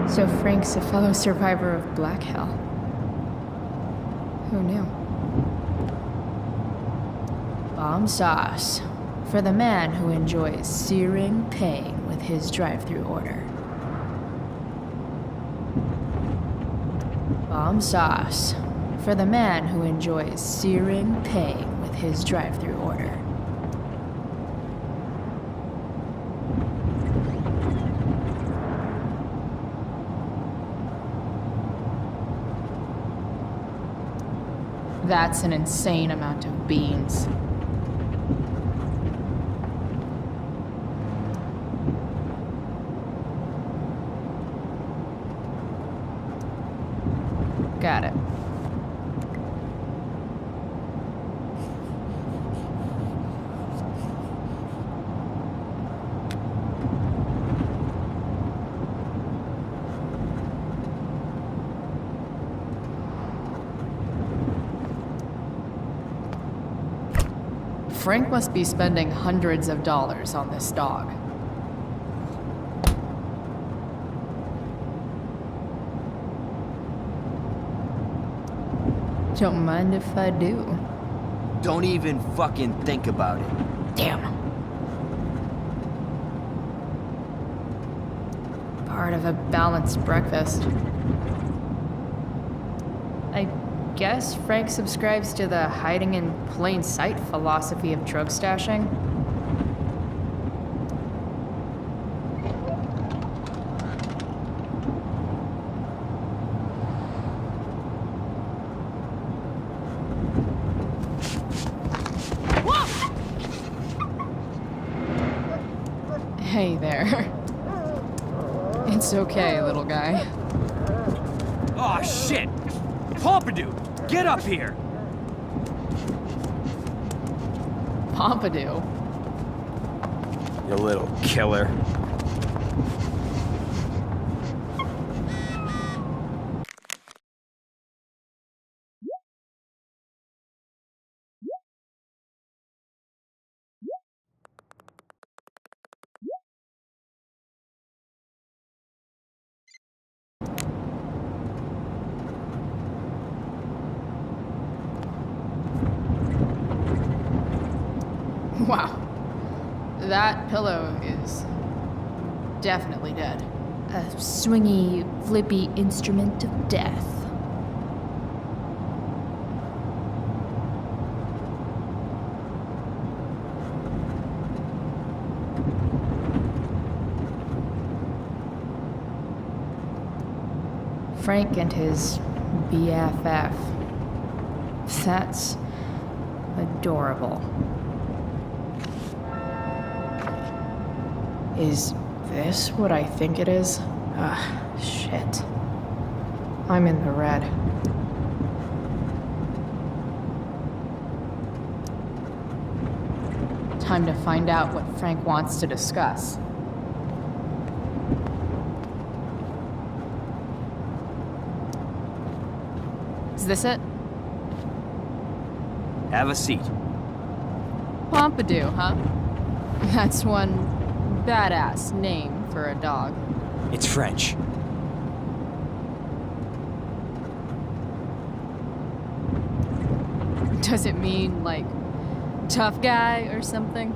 So Frank's a fellow survivor of Black Hell. Who knew? Bomb sauce. For the man who enjoys searing pain with his drive-thru order. Bomb sauce. For the man who enjoys searing pain with his drive-thru order. That's an insane amount of beans. Got it. Frank must be spending hundreds of dollars on this dog. Don't mind if I do. Don't even fucking think about it. Damn. part of a balanced breakfast. I guess Frank subscribes to the hiding in plain sight philosophy of drug stashing. Hey there. It's okay, little guy. Aw, shit! Pompidou, get up here! Pompidou? You little killer. Wow. That pillow is definitely dead. A swingy, flippy instrument of death. Frank and his BFF. That's adorable. Is this what I think it is? Shit. I'm in the red. Time to find out what Frank wants to discuss. Is this it? Have a seat. Pompidou, huh? That's one badass name for a dog. It's French. Does it mean, like, tough guy or something?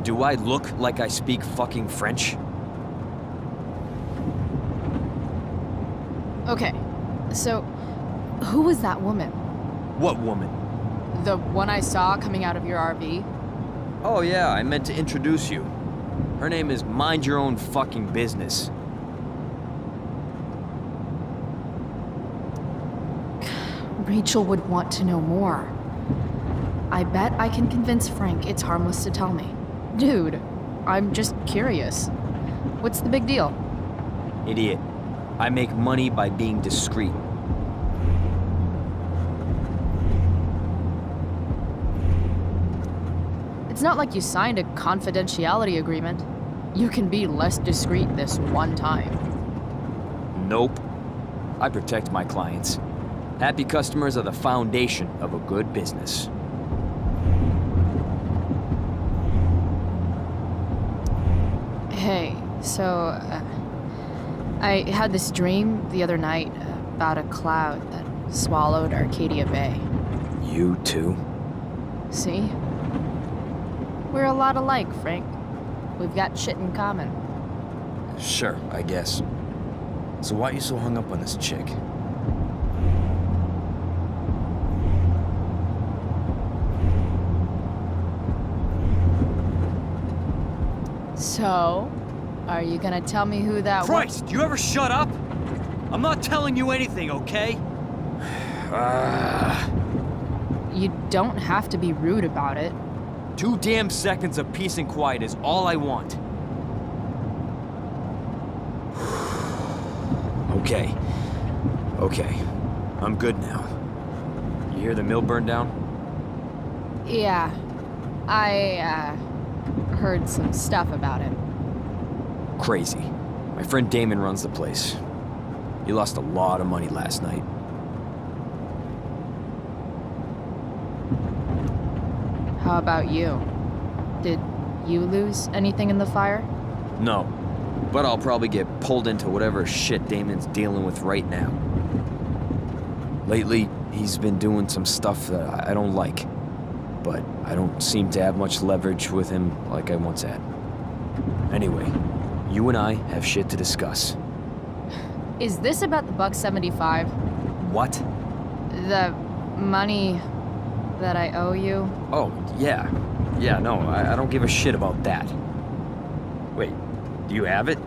Do I look like I speak fucking French? Okay, so who was that woman? What woman? The one I saw coming out of your RV? Oh yeah, I meant to introduce you. Her name is Mind Your Own Fucking Business. Rachel would want to know more. I bet I can convince Frank it's harmless to tell me. Dude, I'm just curious. What's the big deal? Idiot. I make money by being discreet. It's not like you signed a confidentiality agreement. You can be less discreet this one time. Nope. I protect my clients. Happy customers are the foundation of a good business. Hey, so, I had this dream the other night about a cloud that swallowed Arcadia Bay. You too? See? We're a lot alike, Frank. We've got shit in common. Sure, I guess. So why are you so hung up on this chick? So, are you gonna tell me who that was? Christ, do you ever shut up? I'm not telling you anything, okay? You don't have to be rude about it. 2 damn seconds of peace and quiet is all I want. Okay. Okay. I'm good now. You hear the mill burn down? Yeah. I, heard some stuff about it. Crazy. My friend Damon runs the place. He lost a lot of money last night. How about you? Did you lose anything in the fire? No. But I'll probably get pulled into whatever shit Damon's dealing with right now. Lately, he's been doing some stuff that I don't like. But I don't seem to have much leverage with him like I once had. Anyway, you and I have shit to discuss. Is this about the $1.75? What? The money that I owe you? Oh, yeah. Yeah, no, I don't give a shit about that. Wait, do you have it?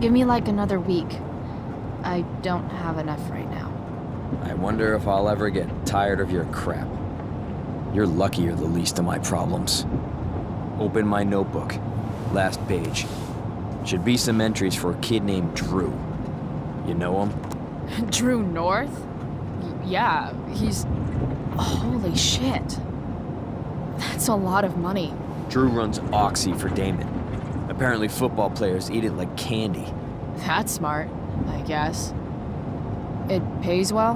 Give me like another week. I don't have enough right now. I wonder if I'll ever get tired of your crap. You're lucky you're the least of my problems. Open my notebook. Last page. Should be some entries for a kid named Drew. You know him? Drew North? Yeah, he's... Holy shit. That's a lot of money. Drew runs Oxy for Damon. Apparently football players eat it like candy. That's smart, I guess. It pays well?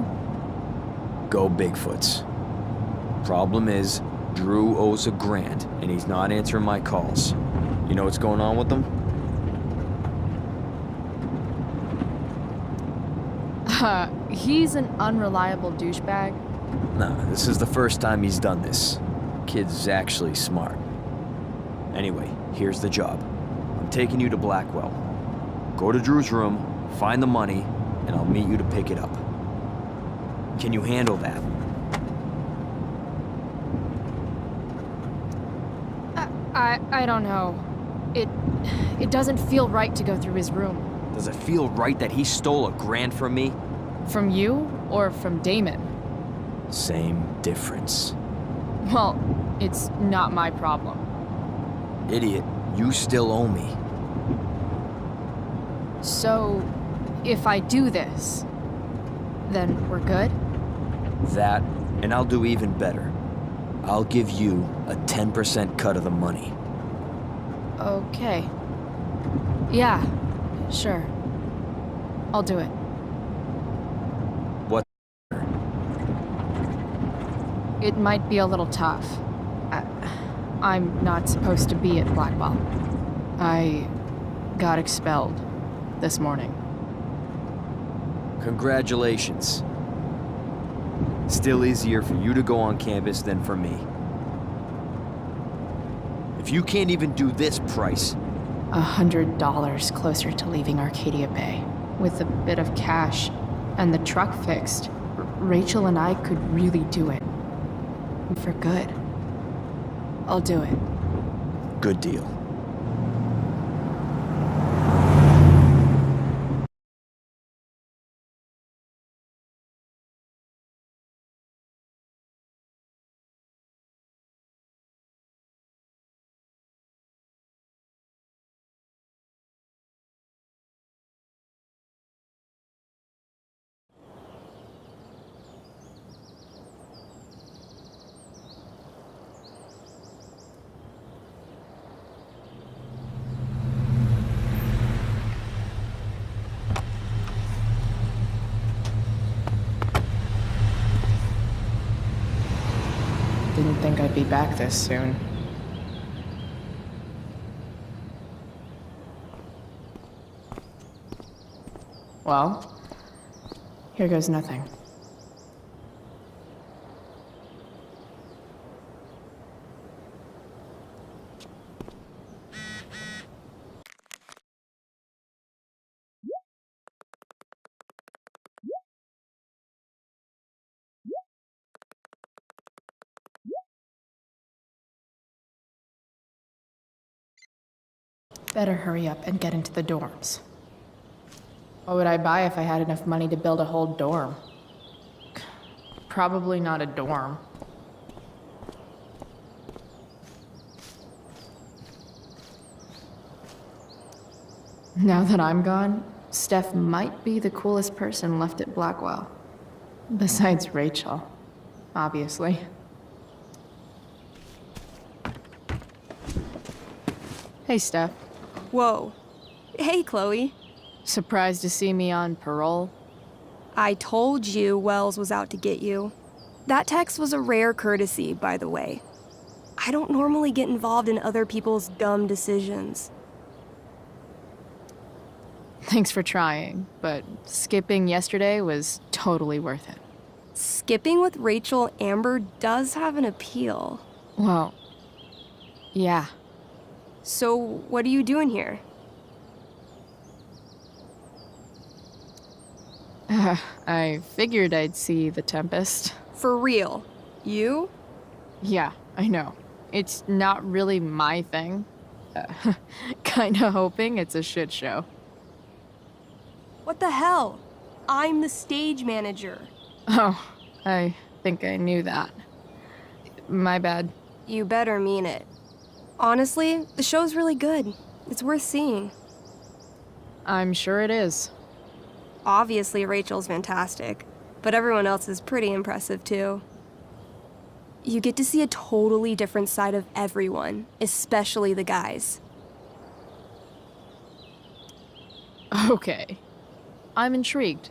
Go Bigfoots. Problem is, Drew owes $1,000, and he's not answering my calls. You know what's going on with him? He's an unreliable douchebag. Nah, this is the first time he's done this. Kid's actually smart. Anyway, here's the job. I'm taking you to Blackwell. Go to Drew's room, find the money, and I'll meet you to pick it up. Can you handle that? I don't know. It doesn't feel right to go through his room. Does it feel right that he stole $1,000 from me? From you or from Damon? Same difference. Well, it's not my problem. Idiot, you still owe me. So, if I do this, then we're good? That, and I'll do even better. I'll give you a 10% cut of the money. Okay. Yeah, sure. I'll do it. What? It might be a little tough. I'm not supposed to be at Blackwell. I got expelled this morning. Congratulations. Still easier for you to go on campus than for me. If you can't even do this price... $100 closer to leaving Arcadia Bay. With a bit of cash and the truck fixed, Rachel and I could really do it. For good. I'll do it. Good deal. Didn't think I'd be back this soon. Well, here goes nothing. Better hurry up and get into the dorms. What would I buy if I had enough money to build a whole dorm? Probably not a dorm. Now that I'm gone, Steph might be the coolest person left at Blackwell. Besides Rachel, obviously. Hey, Steph. Whoa. Hey, Chloe. Surprised to see me on parole? I told you Wells was out to get you. That text was a rare courtesy, by the way. I don't normally get involved in other people's dumb decisions. Thanks for trying, but skipping yesterday was totally worth it. Skipping with Rachel Amber does have an appeal. Well, yeah. So, what are you doing here? I figured I'd see the Tempest. For real? You? Yeah, I know. It's not really my thing. Kinda hoping it's a shit show. What the hell? I'm the stage manager. Oh, I think I knew that. My bad. You better mean it. Honestly, the show's really good. It's worth seeing. I'm sure it is. Obviously, Rachel's fantastic, but everyone else is pretty impressive too. You get to see a totally different side of everyone, especially the guys. Okay. I'm intrigued.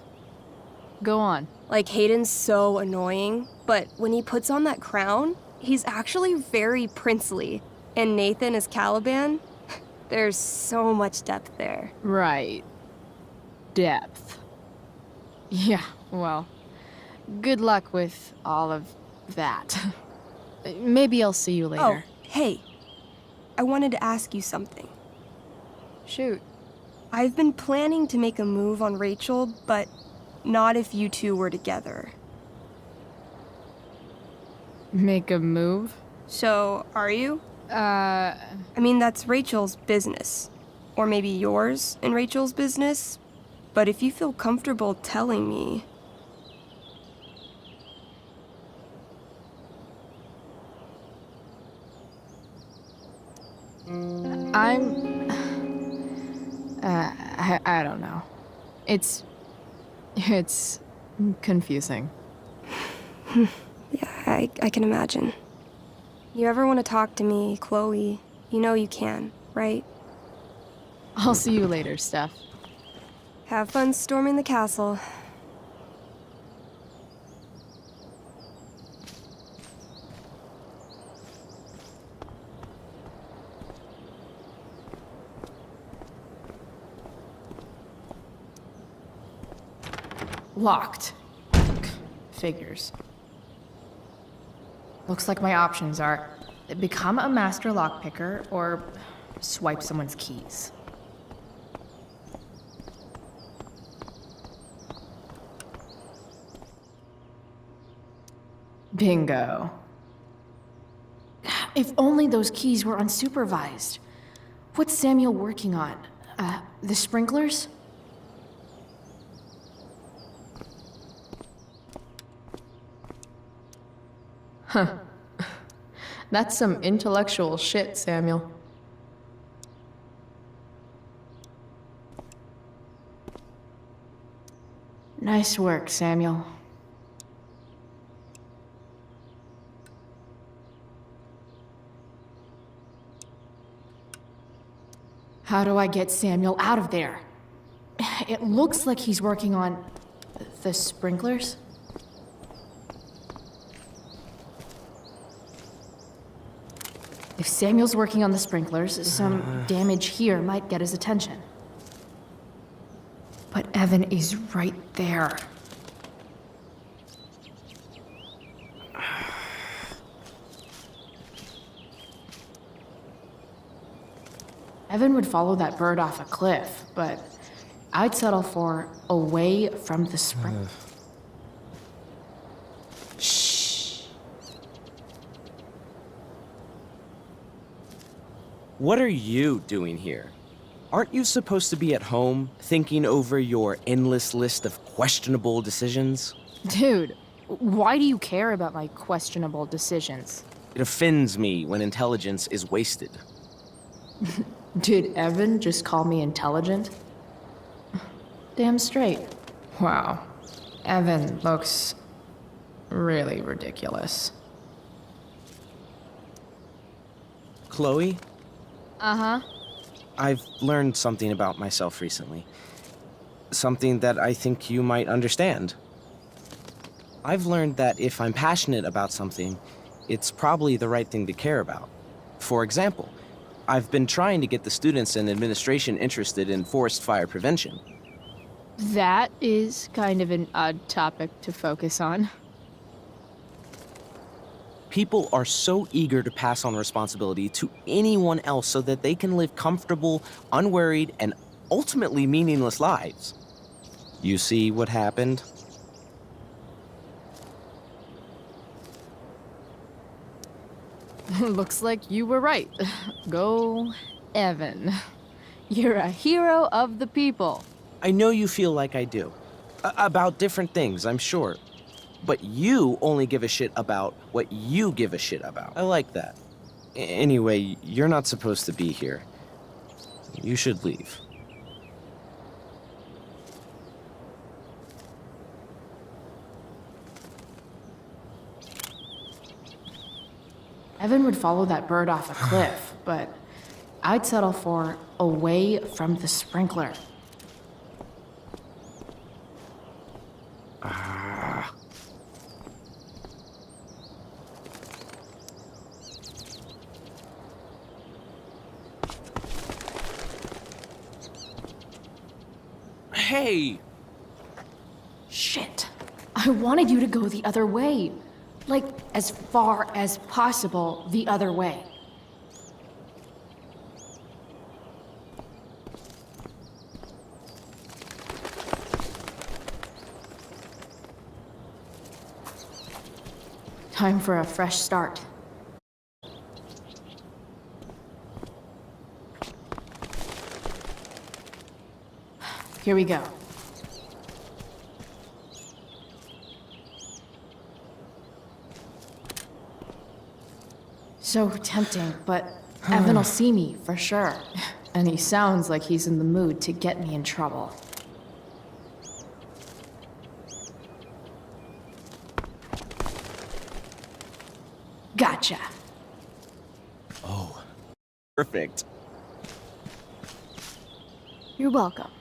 Go on. Like, Hayden's so annoying, but when he puts on that crown, he's actually very princely. And Nathan is Caliban. There's so much depth there. Right. Depth. Yeah, well, good luck with all of that. Maybe I'll see you later. Oh, hey. I wanted to ask you something. Shoot. I've been planning to make a move on Rachel, but not if you two were together. Make a move? So, are you? I mean, that's Rachel's business. Or maybe yours and Rachel's business. But if you feel comfortable telling me... I don't know. It's confusing. Yeah, I can imagine. You ever want to talk to me, Chloe, you know you can, right? I'll see you later, Steph. Have fun storming the castle. Locked. Figures. Looks like my options are become a master lockpicker or swipe someone's keys. Bingo. If only those keys were unsupervised. What's Samuel working on? The sprinklers? Huh. That's some intellectual shit, Samuel. Nice work, Samuel. How do I get Samuel out of there? It looks like he's working on the sprinklers. If Samuel's working on the sprinklers, some damage here might get his attention. But Evan is right there. Evan would follow that bird off a cliff, but I'd settle for away from the spring. Shh. What are you doing here? Aren't you supposed to be at home, thinking over your endless list of questionable decisions? Dude, why do you care about my questionable decisions? It offends me when intelligence is wasted. Did Evan just call me intelligent? Damn straight. Wow. Evan looks really ridiculous. Chloe? Uh-huh. I've learned something about myself recently. Something that I think you might understand. I've learned that if I'm passionate about something, it's probably the right thing to care about. For example, I've been trying to get the students and administration interested in forest fire prevention. That is kind of an odd topic to focus on. People are so eager to pass on responsibility to anyone else so that they can live comfortable, unworried, and ultimately meaningless lives. You see what happened? Looks like you were right. Go, Evan. You're a hero of the people. I know you feel like I do. About different things, I'm sure. But you only give a shit about what you give a shit about. I like that. Anyway, you're not supposed to be here. You should leave. Evan would follow that bird off a cliff, but I'd settle for away from the sprinkler. Hey! Shit. I wanted you to go the other way. Like, as far as possible the other way. Time for a fresh start. Here we go. So tempting, but Evan will see me for sure. And he sounds like he's in the mood to get me in trouble. Gotcha. Oh, perfect. You're welcome.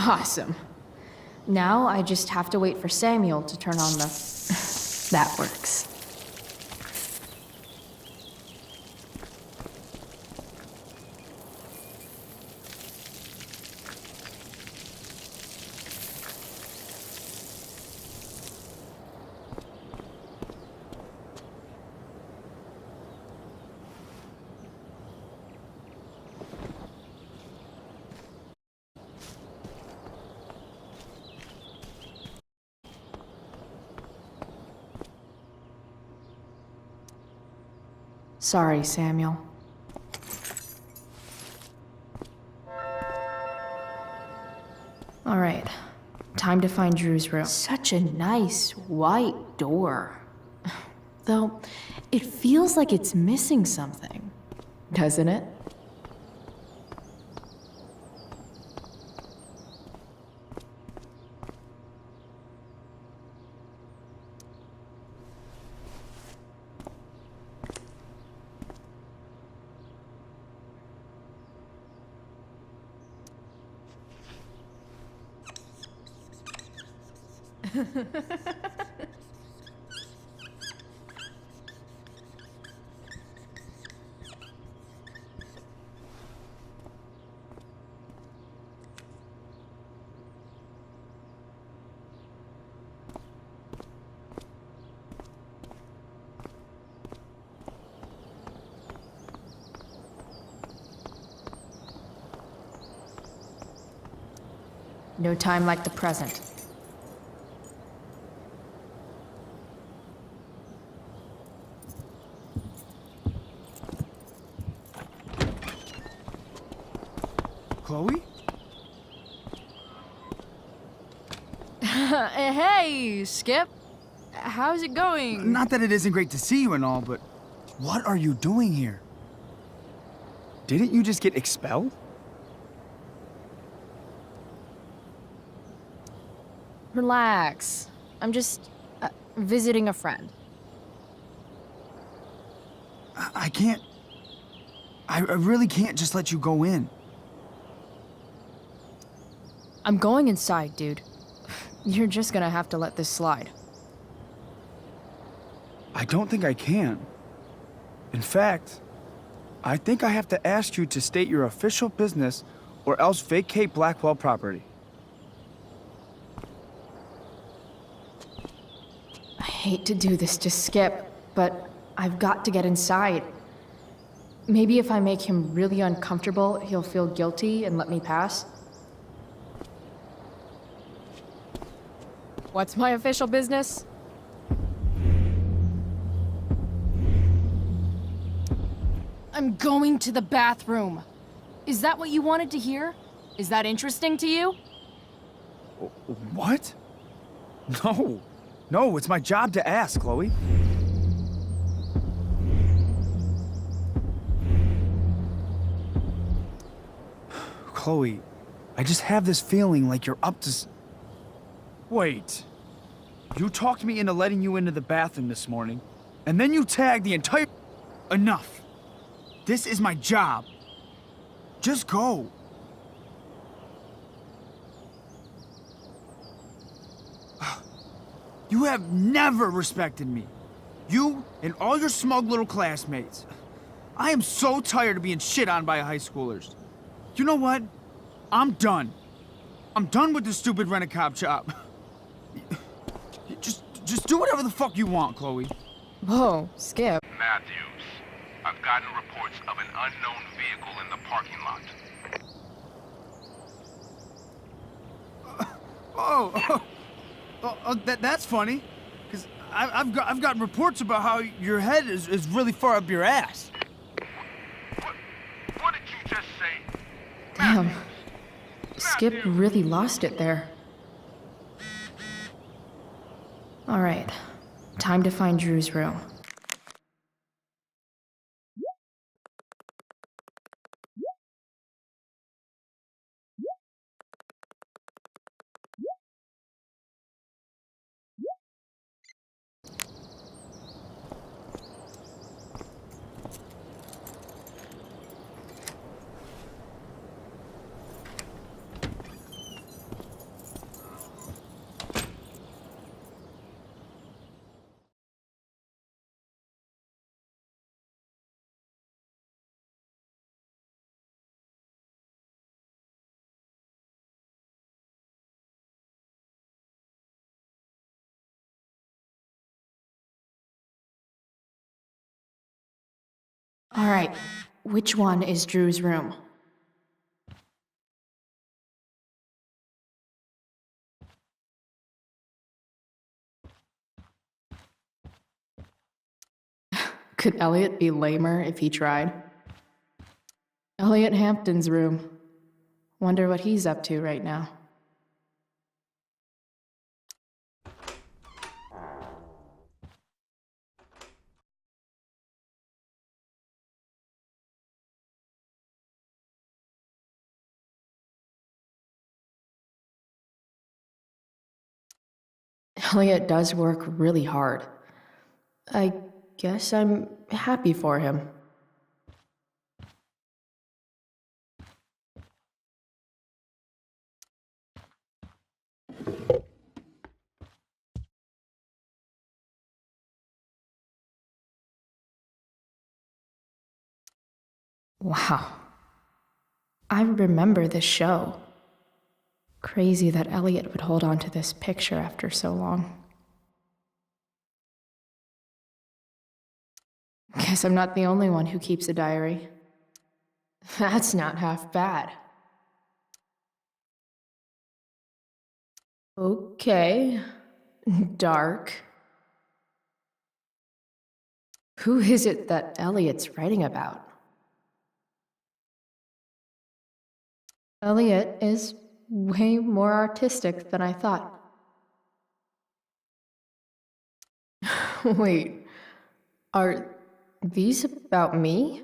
Awesome. Now I just have to wait for Samuel to turn on the... That works. Sorry, Samuel. All right, time to find Drew's room. Such a nice white door. Though, it feels like it's missing something, doesn't it? No time like the present. Chloe? Hey, Skip. How's it going? Not that it isn't great to see you and all, but what are you doing here? Didn't you just get expelled? Relax. I'm just visiting a friend. I can't... I really can't just let you go in. I'm going inside, dude. You're just gonna have to let this slide. I don't think I can. In fact, I think I have to ask you to state your official business or else vacate Blackwell property. I hate to do this to Skip, but I've got to get inside. Maybe if I make him really uncomfortable, he'll feel guilty and let me pass. What's my official business? I'm going to the bathroom. Is that what you wanted to hear? Is that interesting to you? What? No. No, it's my job to ask, Chloe. Chloe, I just have this feeling like you're up to Wait. You talked me into letting you into the bathroom this morning, and then you tagged the entire... Enough. This is my job. Just go. You have never respected me. You and all your smug little classmates. I am so tired of being shit on by high schoolers. You know what? I'm done. I'm done with this stupid rent-a-cop job. Just do whatever the fuck you want, Chloe. Whoa, Skip. Matthews, I've gotten reports of an unknown vehicle in the parking lot. That's funny. Because I've got reports about how your head is really far up your ass. What did you just say? Damn. Skip really lost it there. All right, time to find Drew's room. All right, which one is Drew's room? Could Elliot be lamer if he tried? Elliot Hampton's room. Wonder what he's up to right now. Elliot does work really hard. I guess I'm happy for him. Wow. I remember this show. Crazy that Elliot would hold on to this picture after so long. Guess I'm not the only one who keeps a diary. That's not half bad. Okay. Dark. Who is it that Elliot's writing about? Elliot is way more artistic than I thought. Wait, are these about me?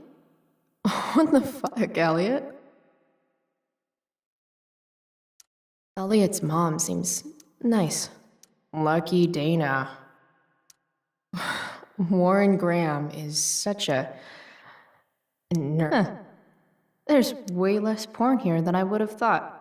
What the fuck, Elliot? Elliot's mom seems nice. Lucky Dana. Warren Graham is such a nerd. There's way less porn here than I would have thought.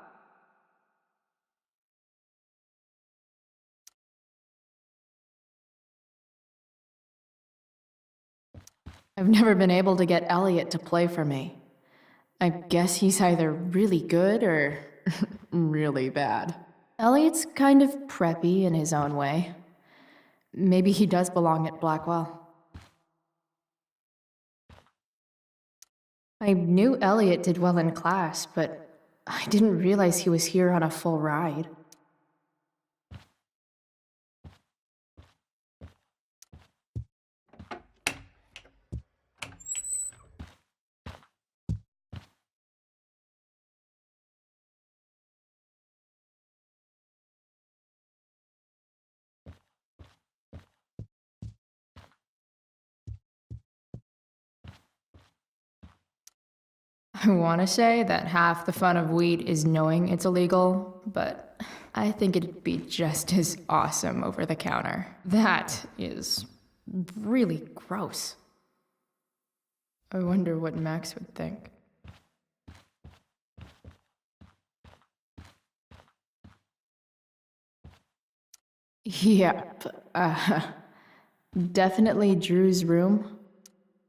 I've never been able to get Elliot to play for me. I guess he's either really good or really bad. Elliot's kind of preppy in his own way. Maybe he does belong at Blackwell. I knew Elliot did well in class, but I didn't realize he was here on a full ride. I want to say that half the fun of weed is knowing it's illegal, but I think it'd be just as awesome over the counter. That is really gross. I wonder what Max would think. Yep, definitely Drew's room.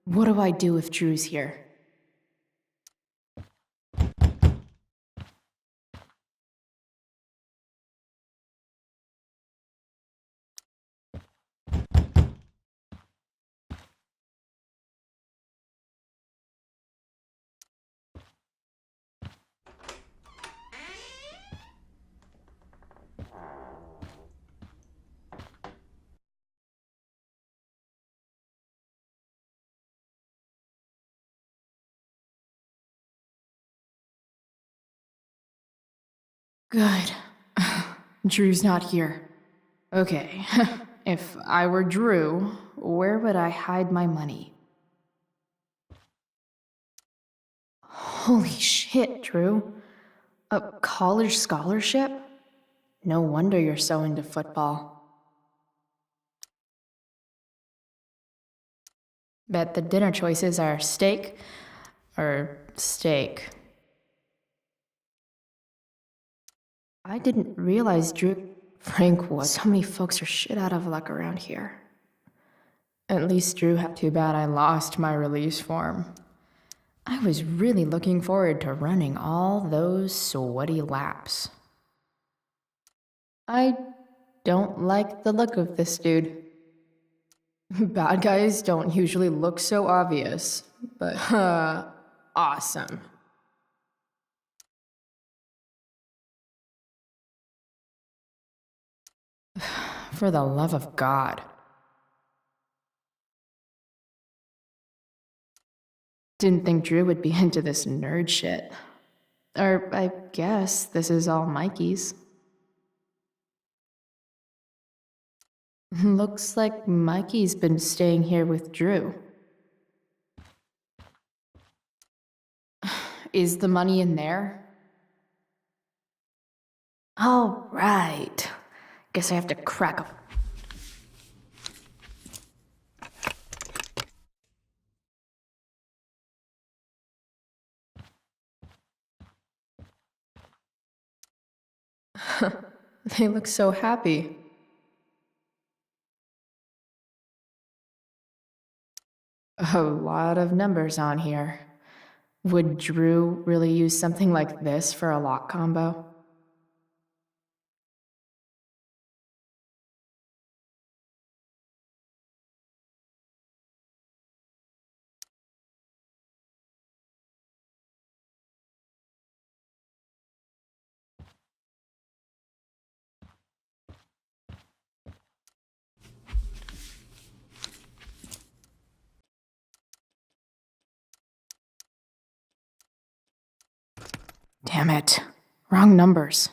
What do I do if Drew's here? Good. Drew's not here. Okay, if I were Drew, where would I hide my money? Holy shit, Drew. A college scholarship? No wonder you're so into football. Bet the dinner choices are steak or steak. I didn't realize Frank was. So many folks are shit out of luck around here. At least Drew had. Too bad I lost my release form. I was really looking forward to running all those sweaty laps. I don't like the look of this dude. Bad guys don't usually look so obvious, but awesome. For the love of God. Didn't think Drew would be into this nerd shit. Or I guess this is all Mikey's. Looks like Mikey's been staying here with Drew. Is the money in there? All right. Guess I have to crack a... They look so happy. A lot of numbers on here. Would Drew really use something like this for a lock combo? Damn it. Wrong numbers.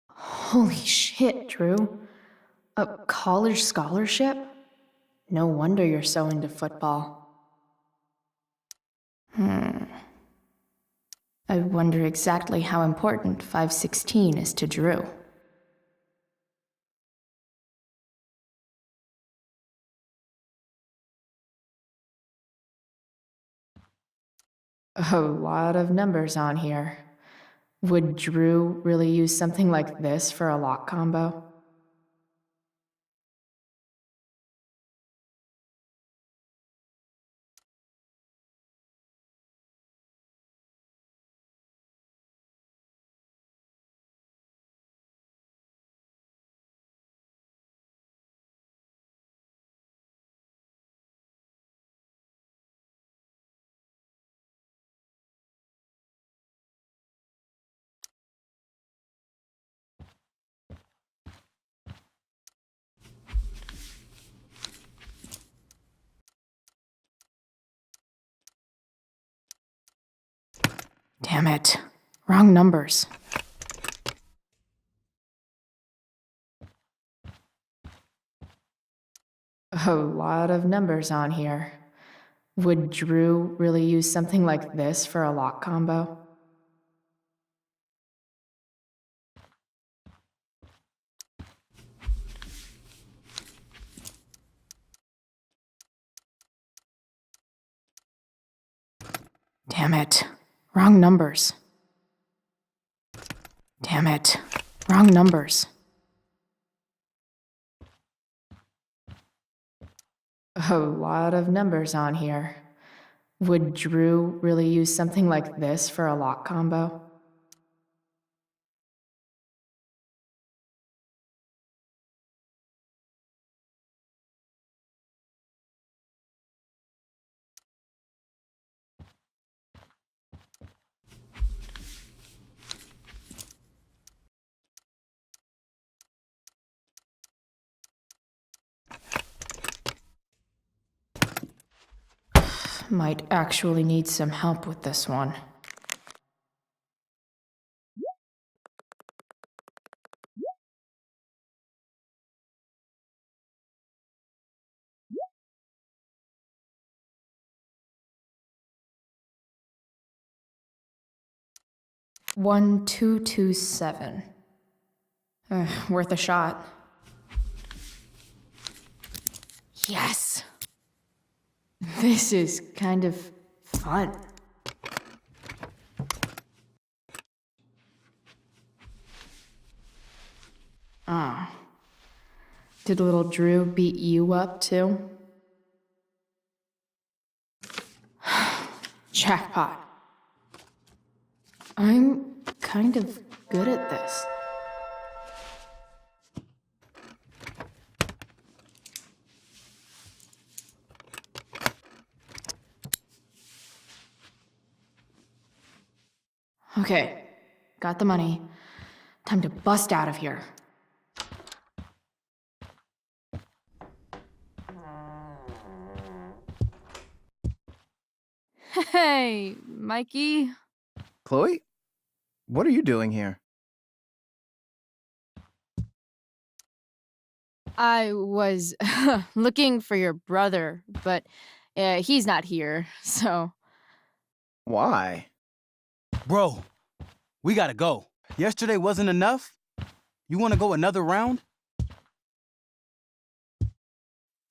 Holy shit, Drew. A college scholarship? No wonder you're so into football. I wonder exactly how important 516 is to Drew. A lot of numbers on here. Would Drew really use something like this for a lock combo? Damn it. Wrong numbers. A lot of numbers on here. Would Drew really use something like this for a lock combo? Damn it. Wrong numbers. Damn it. Wrong numbers. A lot of numbers on here. Would Drew really use something like this for a lock combo? Might actually need some help with this one. $1,227. Worth a shot. Yes! This is kind of fun. Ah. Did little Drew beat you up too? Jackpot. I'm kind of good at this. Okay, got the money. Time to bust out of here. Hey, Mikey. Chloe? What are you doing here? I was looking for your brother, but he's not here, so... Why? Bro, we gotta go. Yesterday wasn't enough? You wanna go another round?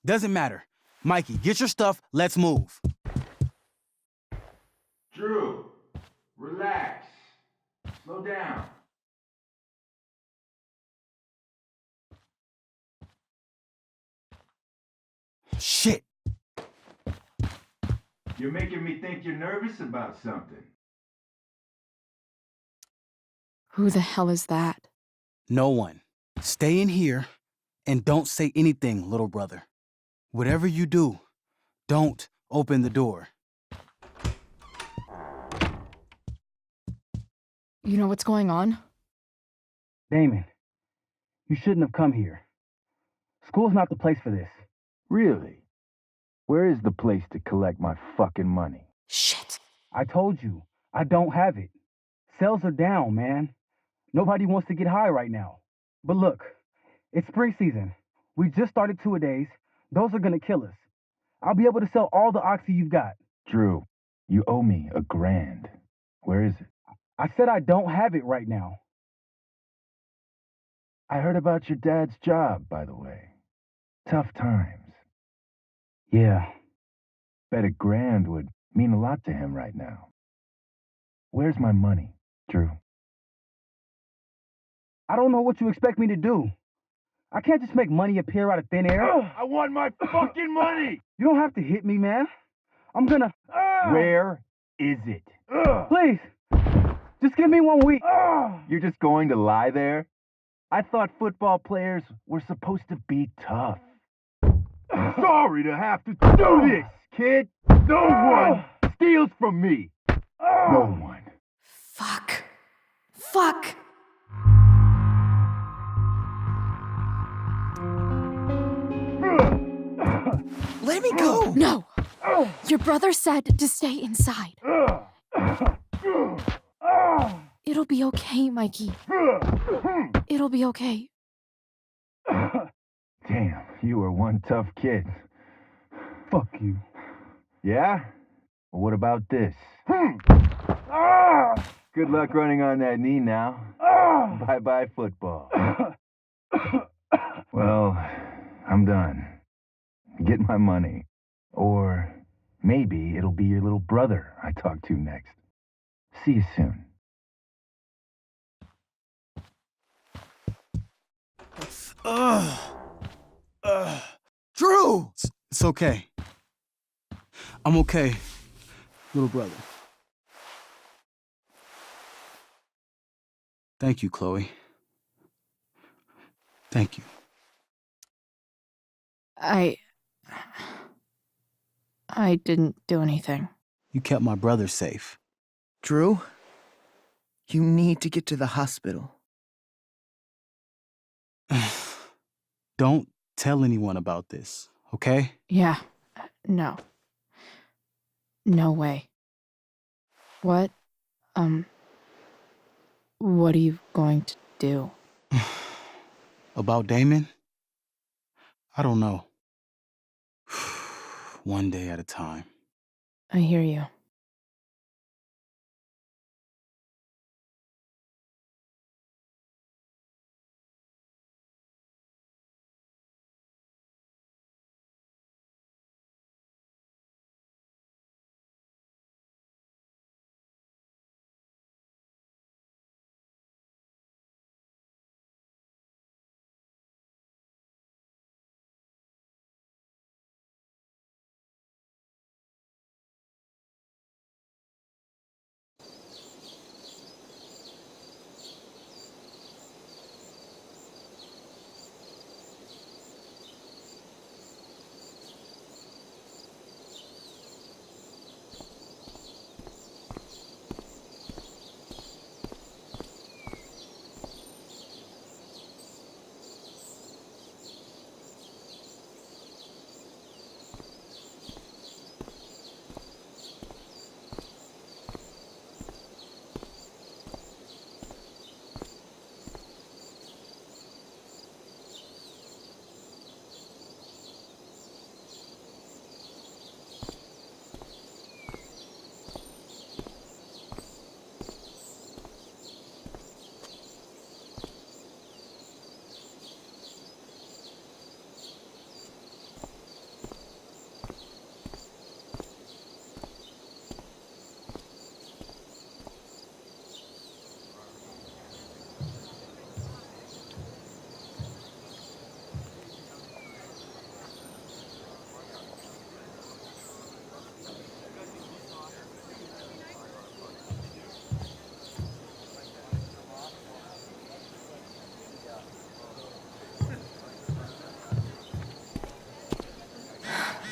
Doesn't matter. Mikey, get your stuff, let's move. Drew, relax. Slow down. Shit. You're making me think you're nervous about something. Who the hell is that? No one. Stay in here and don't say anything, little brother. Whatever you do, don't open the door. You know what's going on? Damon, you shouldn't have come here. School's not the place for this. Really? Where is the place to collect my fucking money? Shit. I told you, I don't have it. Sales are down, man. Nobody wants to get high right now. But look, it's spring season. We just started two-a-days. Those are gonna kill us. I'll be able to sell all the oxy you've got. Drew, you owe me $1,000. Where is it? I said I don't have it right now. I heard about your dad's job, by the way. Tough times. Yeah. Bet $1,000 would mean a lot to him right now. Where's my money, Drew? I don't know what you expect me to do. I can't just make money appear out of thin air. I want my fucking money! You don't have to hit me, man. I'm gonna... Where is it? Please, just give me 1 week. You're just going to lie there? I thought football players were supposed to be tough. Sorry to have to do this, kid. No one steals from me. No one. Fuck. Fuck. Let me go! No! Your brother said to stay inside. It'll be okay, Mikey. It'll be okay. Damn, you were one tough kid. Fuck you. Yeah? Well, what about this? Good luck running on that knee now. Bye-bye football. Well, I'm done. Get my money. Or maybe it'll be your little brother I talk to next. See you soon. Drew! It's okay. I'm okay, little brother. Thank you, Chloe. Thank you. I didn't do anything. You kept my brother safe. Drew, you need to get to the hospital. Don't tell anyone about this, okay? Yeah. No. No way. What are you going to do? About Damon? I don't know. One day at a time. I hear you.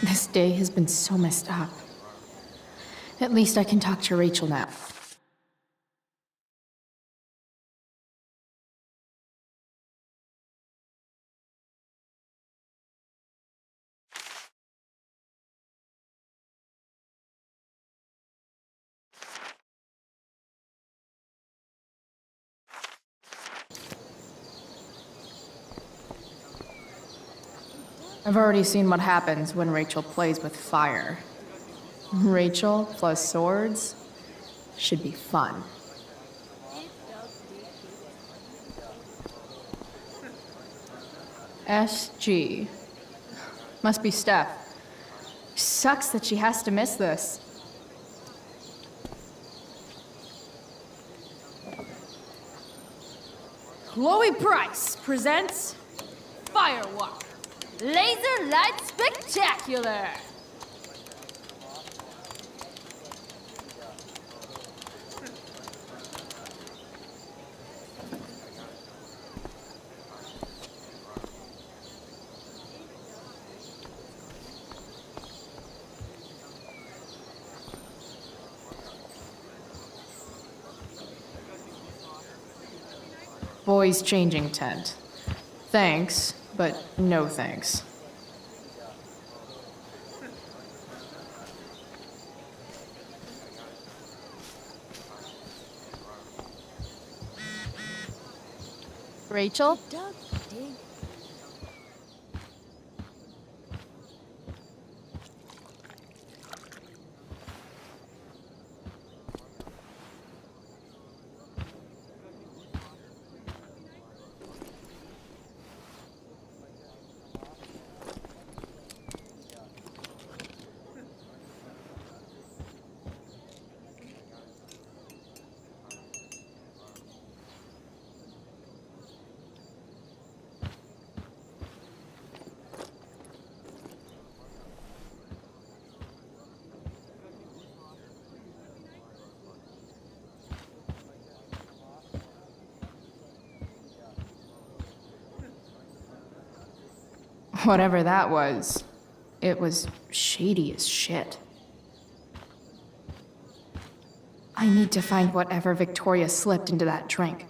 This day has been so messed up. At least I can talk to Rachel now. I've already seen what happens when Rachel plays with fire. Rachel plus swords should be fun. SG. Must be Steph. Sucks that she has to miss this. Chloe Price presents Firewalk Laser Light Spectacular. Boys changing tent. Thanks, but no thanks. Rachel? Whatever that was, it was shady as shit. I need to find whatever Victoria slipped into that drink.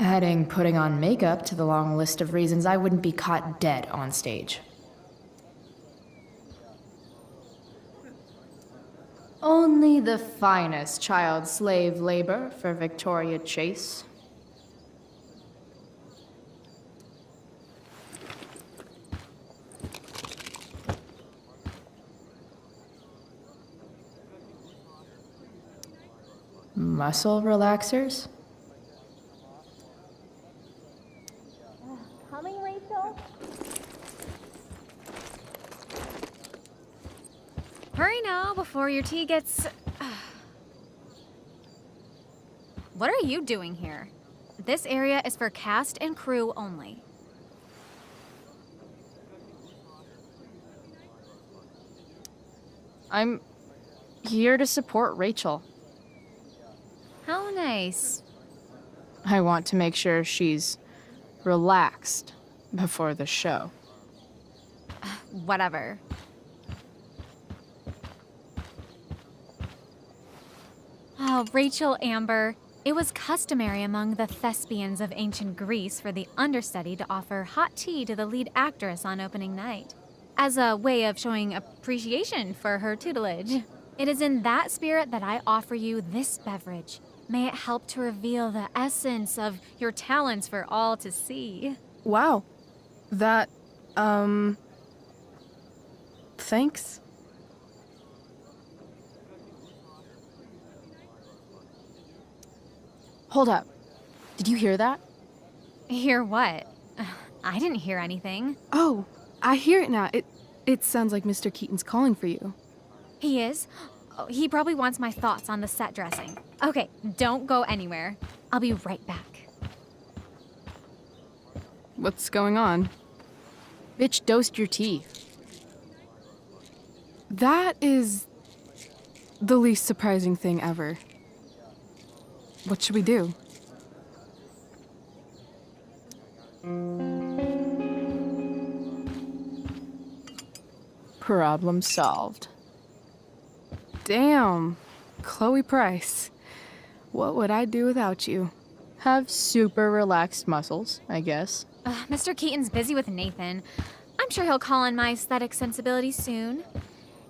Adding putting on makeup to the long list of reasons I wouldn't be caught dead on stage. Only the finest child slave labor for Victoria Chase. Muscle relaxers? Coming, Rachel? Hurry now before your tea gets... What are you doing here? This area is for cast and crew only. I'm here to support Rachel. How nice. I want to make sure she's relaxed before the show. Whatever. Oh, Rachel Amber. It was customary among the thespians of ancient Greece for the understudy to offer hot tea to the lead actress on opening night, as a way of showing appreciation for her tutelage. It is in that spirit that I offer you this beverage. May it help to reveal the essence of your talents for all to see. Wow. That, thanks. Hold up. Did you hear that? Hear what? I didn't hear anything. Oh, I hear it now. It sounds like Mr. Keaton's calling for you. He is? Oh, he probably wants my thoughts on the set dressing. Okay, don't go anywhere. I'll be right back. What's going on? Bitch dosed your tea. That is the least surprising thing ever. What should we do? Problem solved. Damn, Chloe Price. What would I do without you? Have super relaxed muscles, I guess. Mr. Keaton's busy with Nathan. I'm sure he'll call on my aesthetic sensibilities soon.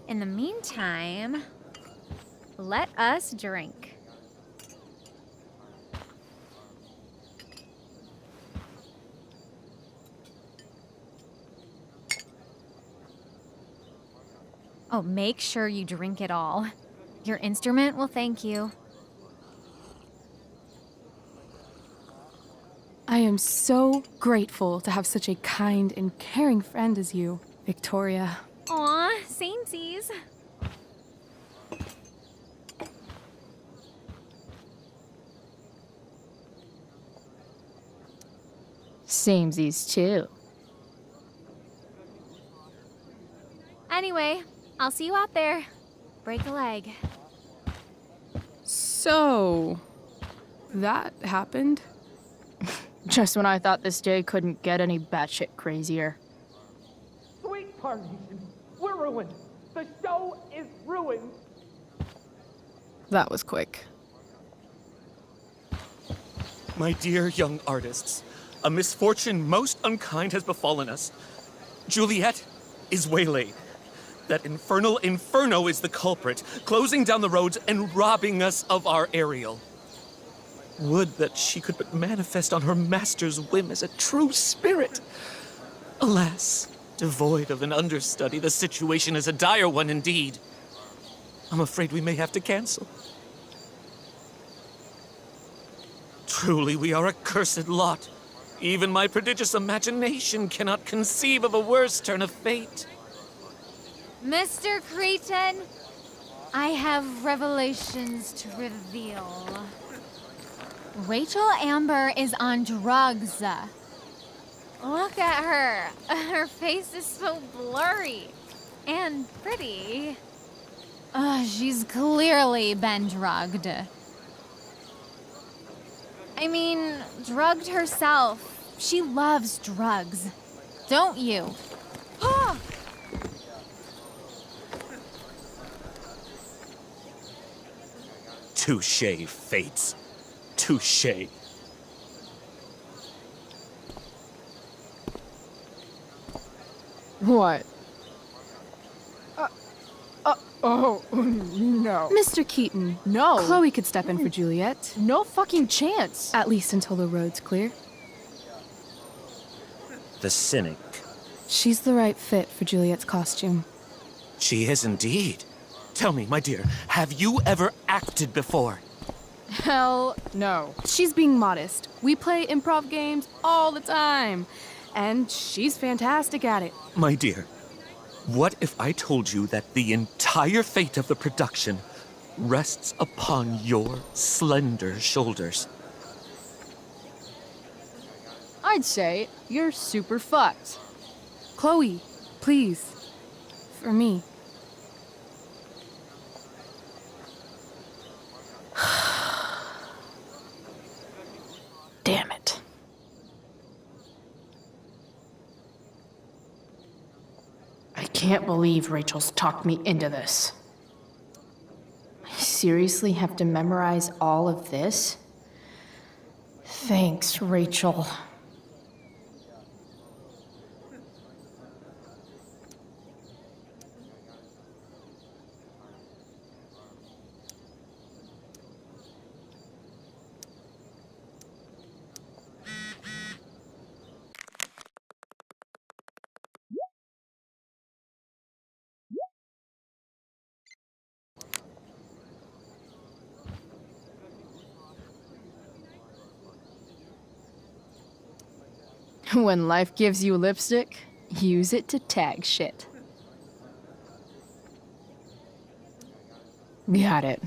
In the meantime, let us drink. Oh, make sure you drink it all. Your instrument will thank you. I am so grateful to have such a kind and caring friend as you, Victoria. Aw, samesies. Samesies too. Anyway, I'll see you out there. Break a leg. So, that happened? Just when I thought this day couldn't get any batshit crazier. Sweet Carnation, we're ruined. The show is ruined. That was quick. My dear young artists, a misfortune most unkind has befallen us. Juliet is waylaid. That infernal inferno is the culprit, closing down the roads and robbing us of our Ariel. Would that she could but manifest on her master's whim as a true spirit. Alas, devoid of an understudy, the situation is a dire one indeed. I'm afraid we may have to cancel. Truly, we are a cursed lot. Even my prodigious imagination cannot conceive of a worse turn of fate. Mr. Cretan, I have revelations to reveal. Rachel Amber is on drugs. Look at her. Her face is so blurry and pretty. She's clearly been drugged. I mean, drugged herself. She loves drugs. Don't you? Touché, fates. Touché. What? Oh, no. Mr. Keaton. No. Chloe could step in for Juliet. No fucking chance. At least until the road's clear. The cynic. She's the right fit for Juliet's costume. She is indeed. Tell me, my dear, have you ever acted before? Hell no. She's being modest. We play improv games all the time. And she's fantastic at it. My dear, what if I told you that the entire fate of the production rests upon your slender shoulders? I'd say you're super fucked. Chloe, please. For me. Damn it. I can't believe Rachel's talked me into this. I seriously have to memorize all of this? Thanks, Rachel. When life gives you lipstick, use it to tag shit. Got it.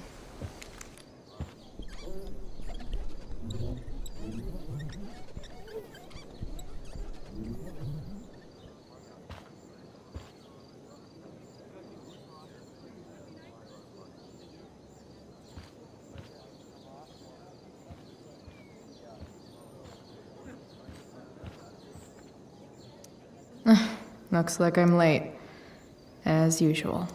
Looks like I'm late, as usual.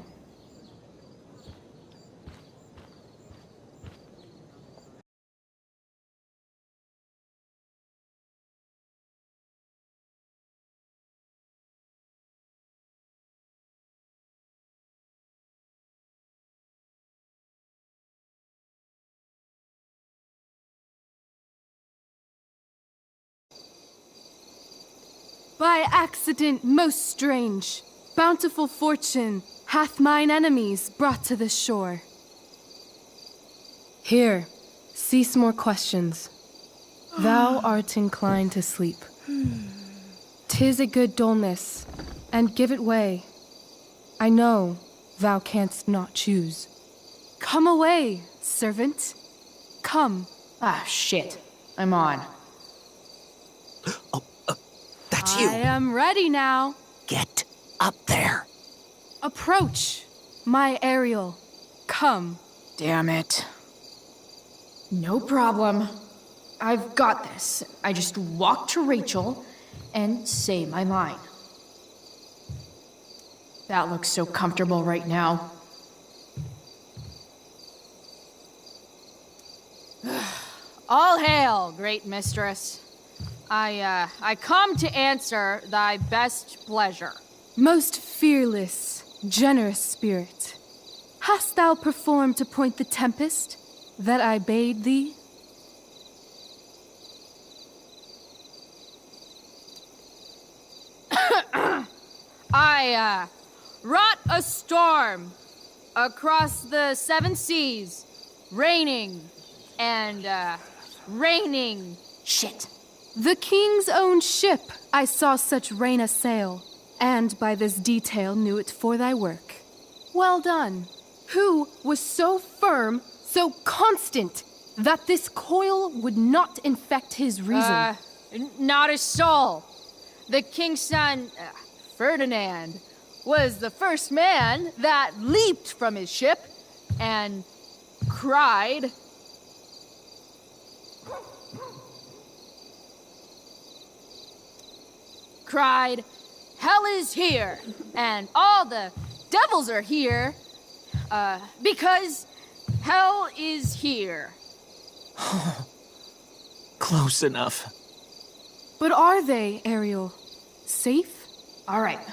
By accident most strange, bountiful fortune, hath mine enemies brought to this shore. Here, cease more questions. Thou art inclined to sleep. 'Tis a good dullness, and give it way. I know thou canst not choose. Come away, servant. Come. Ah, shit. I'm on. That's I am ready now. Get up there. Approach, my Ariel. Come. Damn it. No problem. I've got this. I just walk to Rachel and say my line. That looks so comfortable right now. All hail, great mistress. I come to answer thy best pleasure. Most fearless, generous spirit, hast thou performed to point the tempest that I bade thee? I wrought a storm across the 7 seas, raining and raining. Shit. The king's own ship I saw such rain assail, and by this detail knew it for thy work. Well done. Who was so firm, so constant, that this coil would not infect his reason? Not a soul. The king's son, Ferdinand, was the first man that leaped from his ship and cried, "Hell is here, and all the devils are here, because hell is here." Close enough. But are they, Ariel? Safe? All right.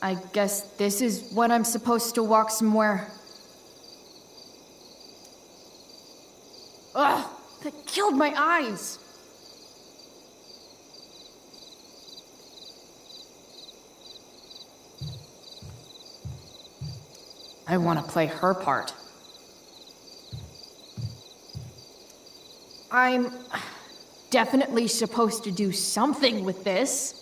I guess this is when I'm supposed to walk somewhere. Ugh! That killed my eyes! I want to play her part. I'm definitely supposed to do something with this.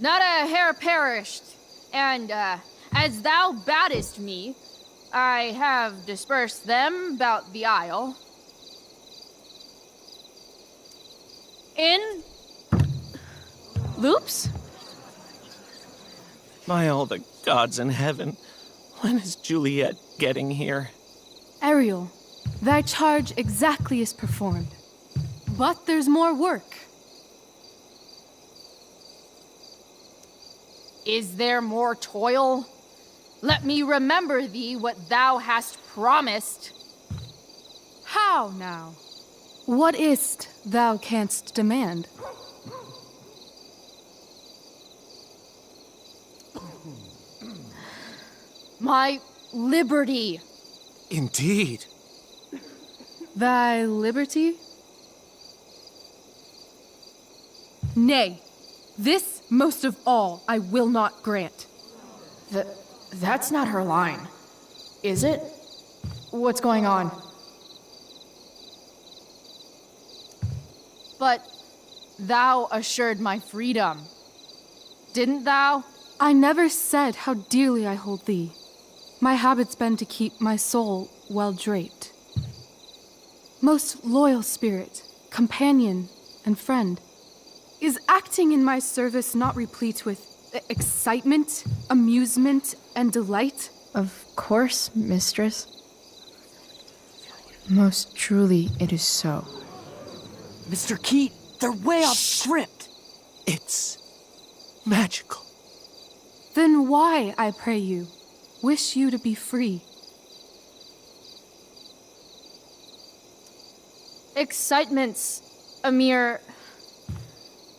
Not a hair perished, and as thou badest me, I have dispersed them about the isle. In loops? By all the gods in heaven, when is Juliet getting here? Ariel, thy charge exactly is performed. But there's more work. Is there more toil? Let me remember thee what thou hast promised. How now? What is't thou canst demand? My liberty. Indeed. Thy liberty? Nay, this most of all I will not grant. That's not her line, is it? What's going on? But thou assured my freedom, didn't thou? I never said how dearly I hold thee. My habit's been to keep my soul well draped. Most loyal spirit, companion, and friend, is acting in my service not replete with excitement, amusement, and delight? Of course, mistress. Most truly, it is so. Mr. Keat, they're way off script. It's magical. Then why, I pray you, wish you to be free? Excitement's a mere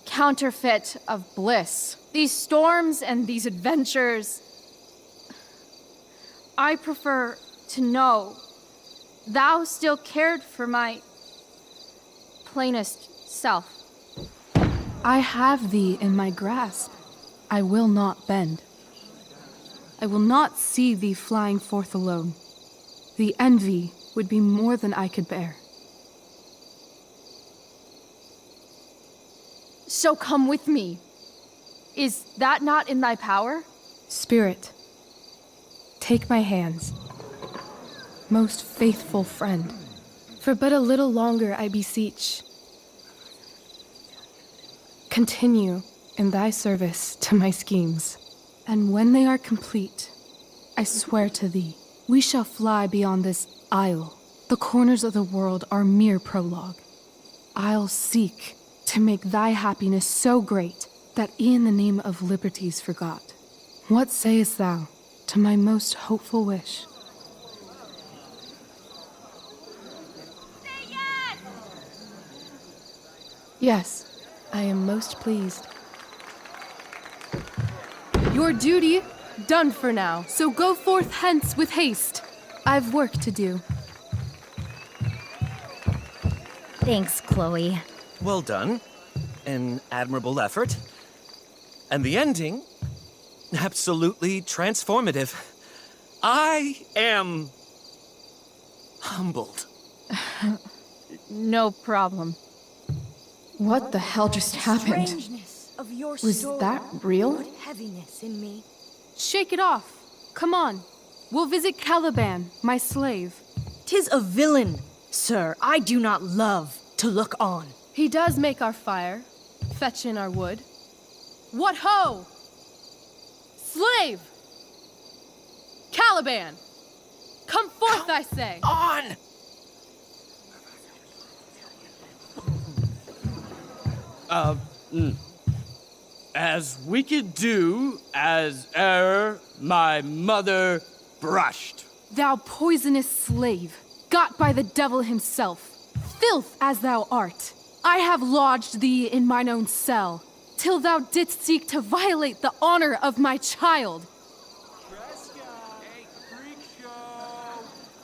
counterfeit of bliss. These storms and these adventures, I prefer to know thou still cared for my plainest self. I have thee in my grasp. I will not bend. I will not see thee flying forth alone. The envy would be more than I could bear. So come with me. Is that not in thy power? Spirit, take my hands. Most faithful friend, for but a little longer I beseech. Continue in thy service to my schemes, and when they are complete, I swear to thee, we shall fly beyond this isle. The corners of the world are mere prologue. I'll seek to make thy happiness so great that e'en the name of liberty's forgot. What sayest thou to my most hopeful wish? Yes, I am most pleased. Your duty done for now, so go forth hence with haste. I've work to do. Thanks, Chloe. Well done. An admirable effort. And the ending, absolutely transformative. I am humbled. No problem. What the hell just happened? Of your Was soul, that real? put heaviness in me. Shake it off. Come on. We'll visit Caliban, my slave. 'Tis a villain, sir. I do not love to look on. He does make our fire, fetch in our wood. What ho! Slave! Caliban! Come forth, I say! On! As we could do as e'er my mother brushed. Thou poisonous slave, got by the devil himself, filth as thou art, I have lodged thee in mine own cell, till thou didst seek to violate the honor of my child.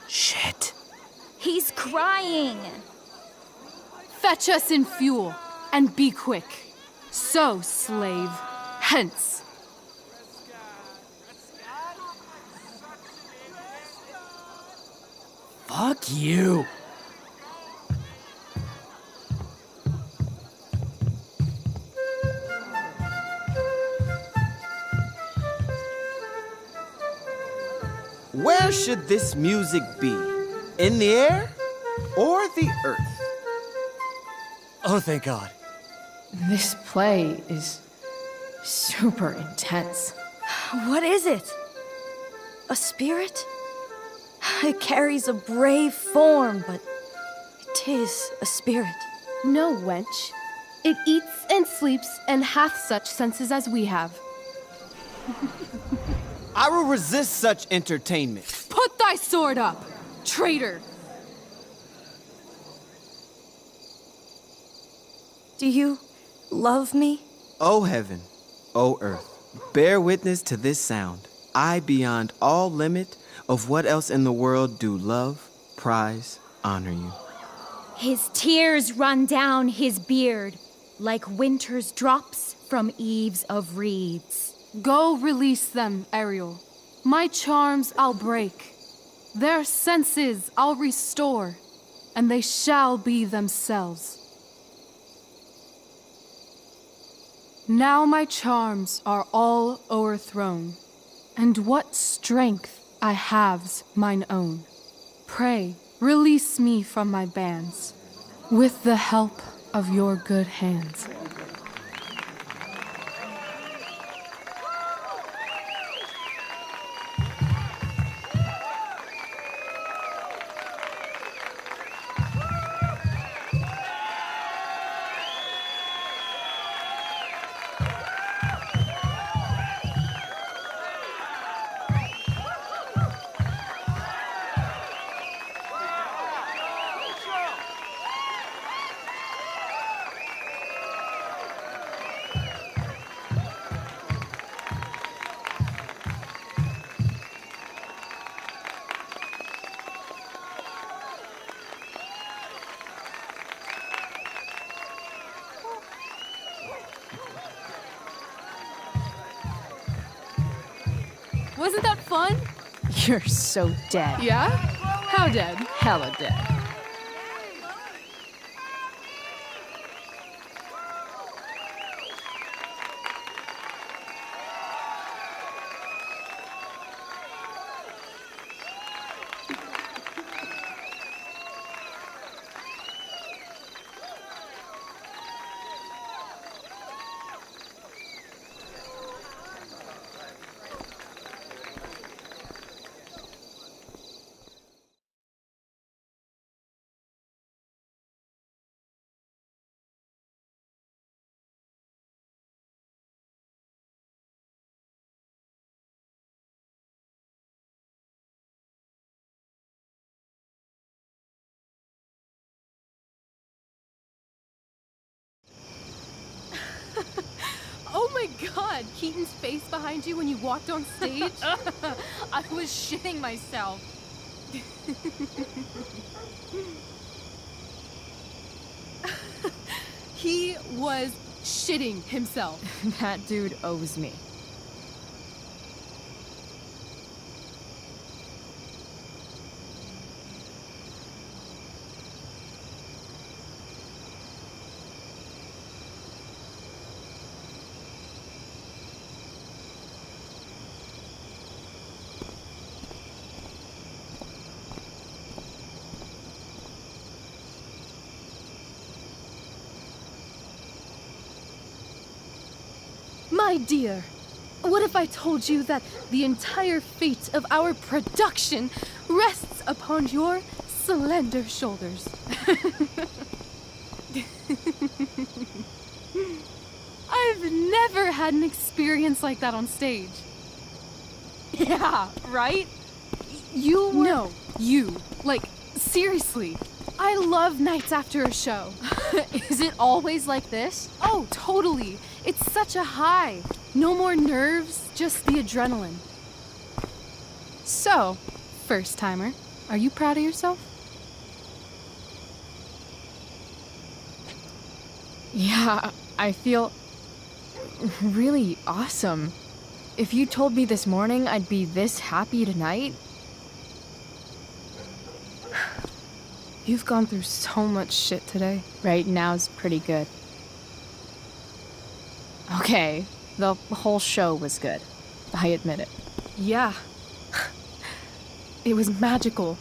Shit. He's crying. Fetch us in fuel, and be quick. So, slave, hence. Fuck you. Where should this music be? In the air or the earth? Oh, thank God. This play is super intense. What is it? A spirit? It carries a brave form, but 'tis a spirit. No, wench. It eats and sleeps and hath such senses as we have. I will resist such entertainment. Put thy sword up, traitor! Do you love me? O heaven, O earth, bear witness to this sound. I, beyond all limit of what else in the world, do love, prize, honor you. His tears run down his beard like winter's drops from eaves of reeds. Go release them, Ariel. My charms I'll break. Their senses I'll restore, and they shall be themselves. Now my charms are all o'erthrown, and what strength I have's mine own. Pray, release me from my bands, with the help of your good hands. Wasn't that fun? You're so dead. Yeah? How dead? Hella dead. Oh my god, Keaton's face behind you when you walked on stage? I was shitting myself. He was shitting himself. That dude owes me. My dear, what if I told you that the entire fate of our production rests upon your slender shoulders? I've never had an experience like that on stage. Yeah, right? You were... No, you. Like, seriously. I love nights after a show. Is it always like this? Oh, totally. It's such a high. No more nerves, just the adrenaline. So, first timer, are you proud of yourself? Yeah, I feel really awesome. If you told me this morning I'd be this happy tonight... You've gone through so much shit today. Right now's pretty good. Okay, the whole show was good. I admit it. Yeah. It was magical.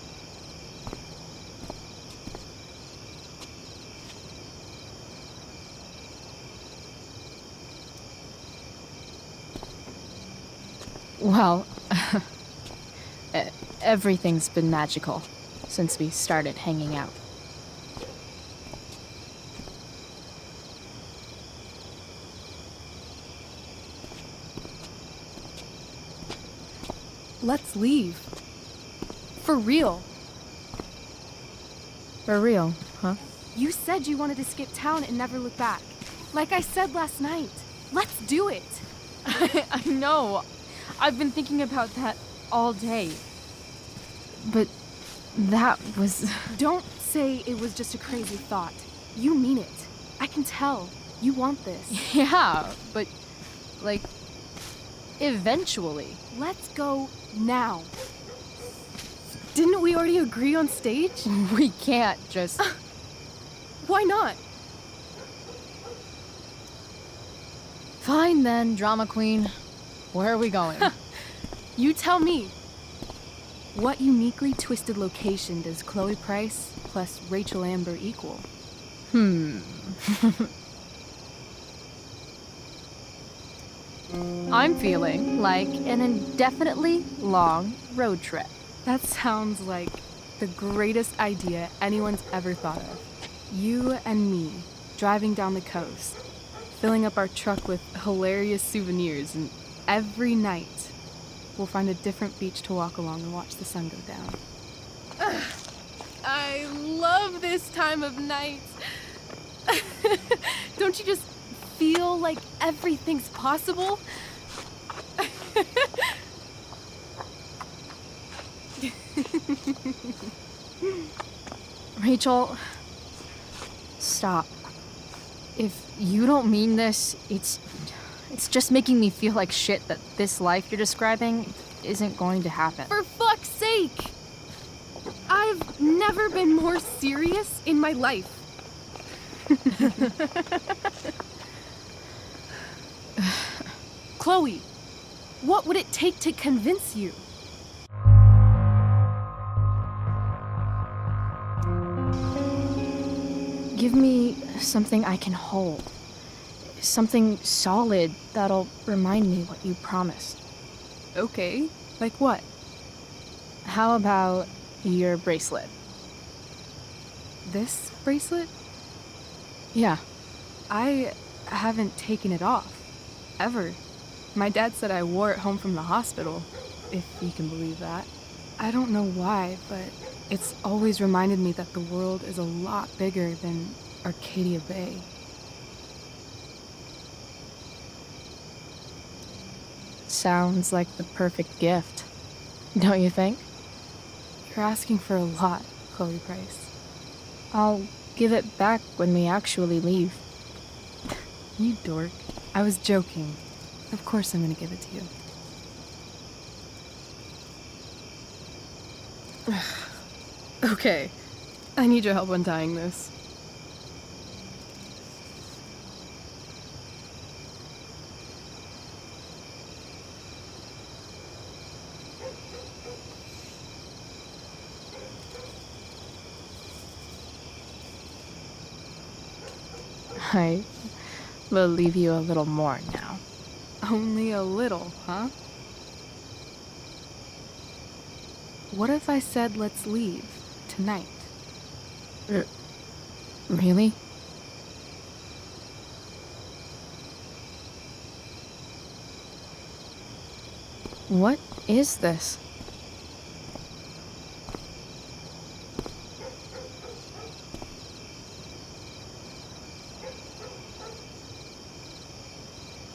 Well, everything's been magical since we started hanging out. Let's leave. For real. For real, huh? You said you wanted to skip town and never look back. Like I said last night. Let's do it. I know. I've been thinking about that all day. But that was... Don't say it was just a crazy thought. You mean it. I can tell. You want this. Yeah, but, like, eventually. Let's go now. Didn't we already agree on stage? We can't just... Why not? Fine then, drama queen. Where are we going? You tell me. What uniquely twisted location does Chloe Price plus Rachel Amber equal? I'm feeling like an indefinitely long road trip. That sounds like the greatest idea anyone's ever thought of. You and me, driving down the coast, filling up our truck with hilarious souvenirs, and every night we'll find a different beach to walk along and watch the sun go down. I love this time of night. Don't you just feel like everything's possible? Rachel, stop. If you don't mean this, it's just making me feel like shit that this life you're describing, isn't going to happen. For fuck's sake! I've never been more serious in my life. Chloe, what would it take to convince you? Give me something I can hold. Something solid that'll remind me what you promised. Okay, like what? How about your bracelet? This bracelet? Yeah. I haven't taken it off. Ever. My dad said I wore it home from the hospital, if you can believe that. I don't know why, but it's always reminded me that the world is a lot bigger than Arcadia Bay. Sounds like the perfect gift, don't you think? You're asking for a lot, Chloe Price. I'll give it back when we actually leave. You dork. I was joking. Of course I'm gonna give it to you. Okay. I need your help untying this. I will leave you a little more now. Only a little, huh? What if I said let's leave tonight? Really? What is this?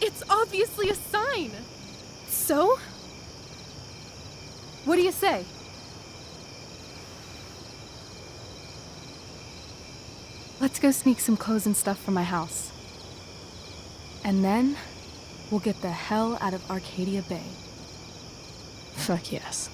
It's obviously a sign. So? What do you say? Let's go sneak some clothes and stuff from my house. And then, we'll get the hell out of Arcadia Bay. Fuck yes.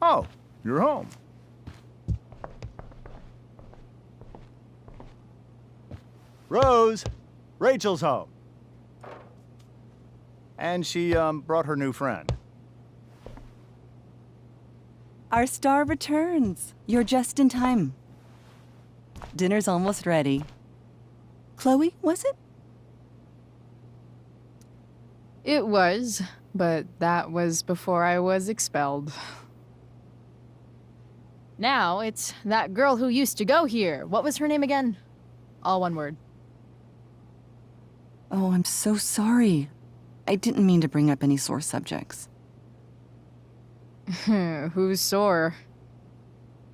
Oh, you're home. Rose, Rachel's home. And she, brought her new friend. Our star returns. You're just in time. Dinner's almost ready. Chloe, was it? It was, but that was before I was expelled. Now it's that girl who used to go here. What was her name again? All one word. Oh, I'm so sorry. I didn't mean to bring up any sore subjects. Who's sore?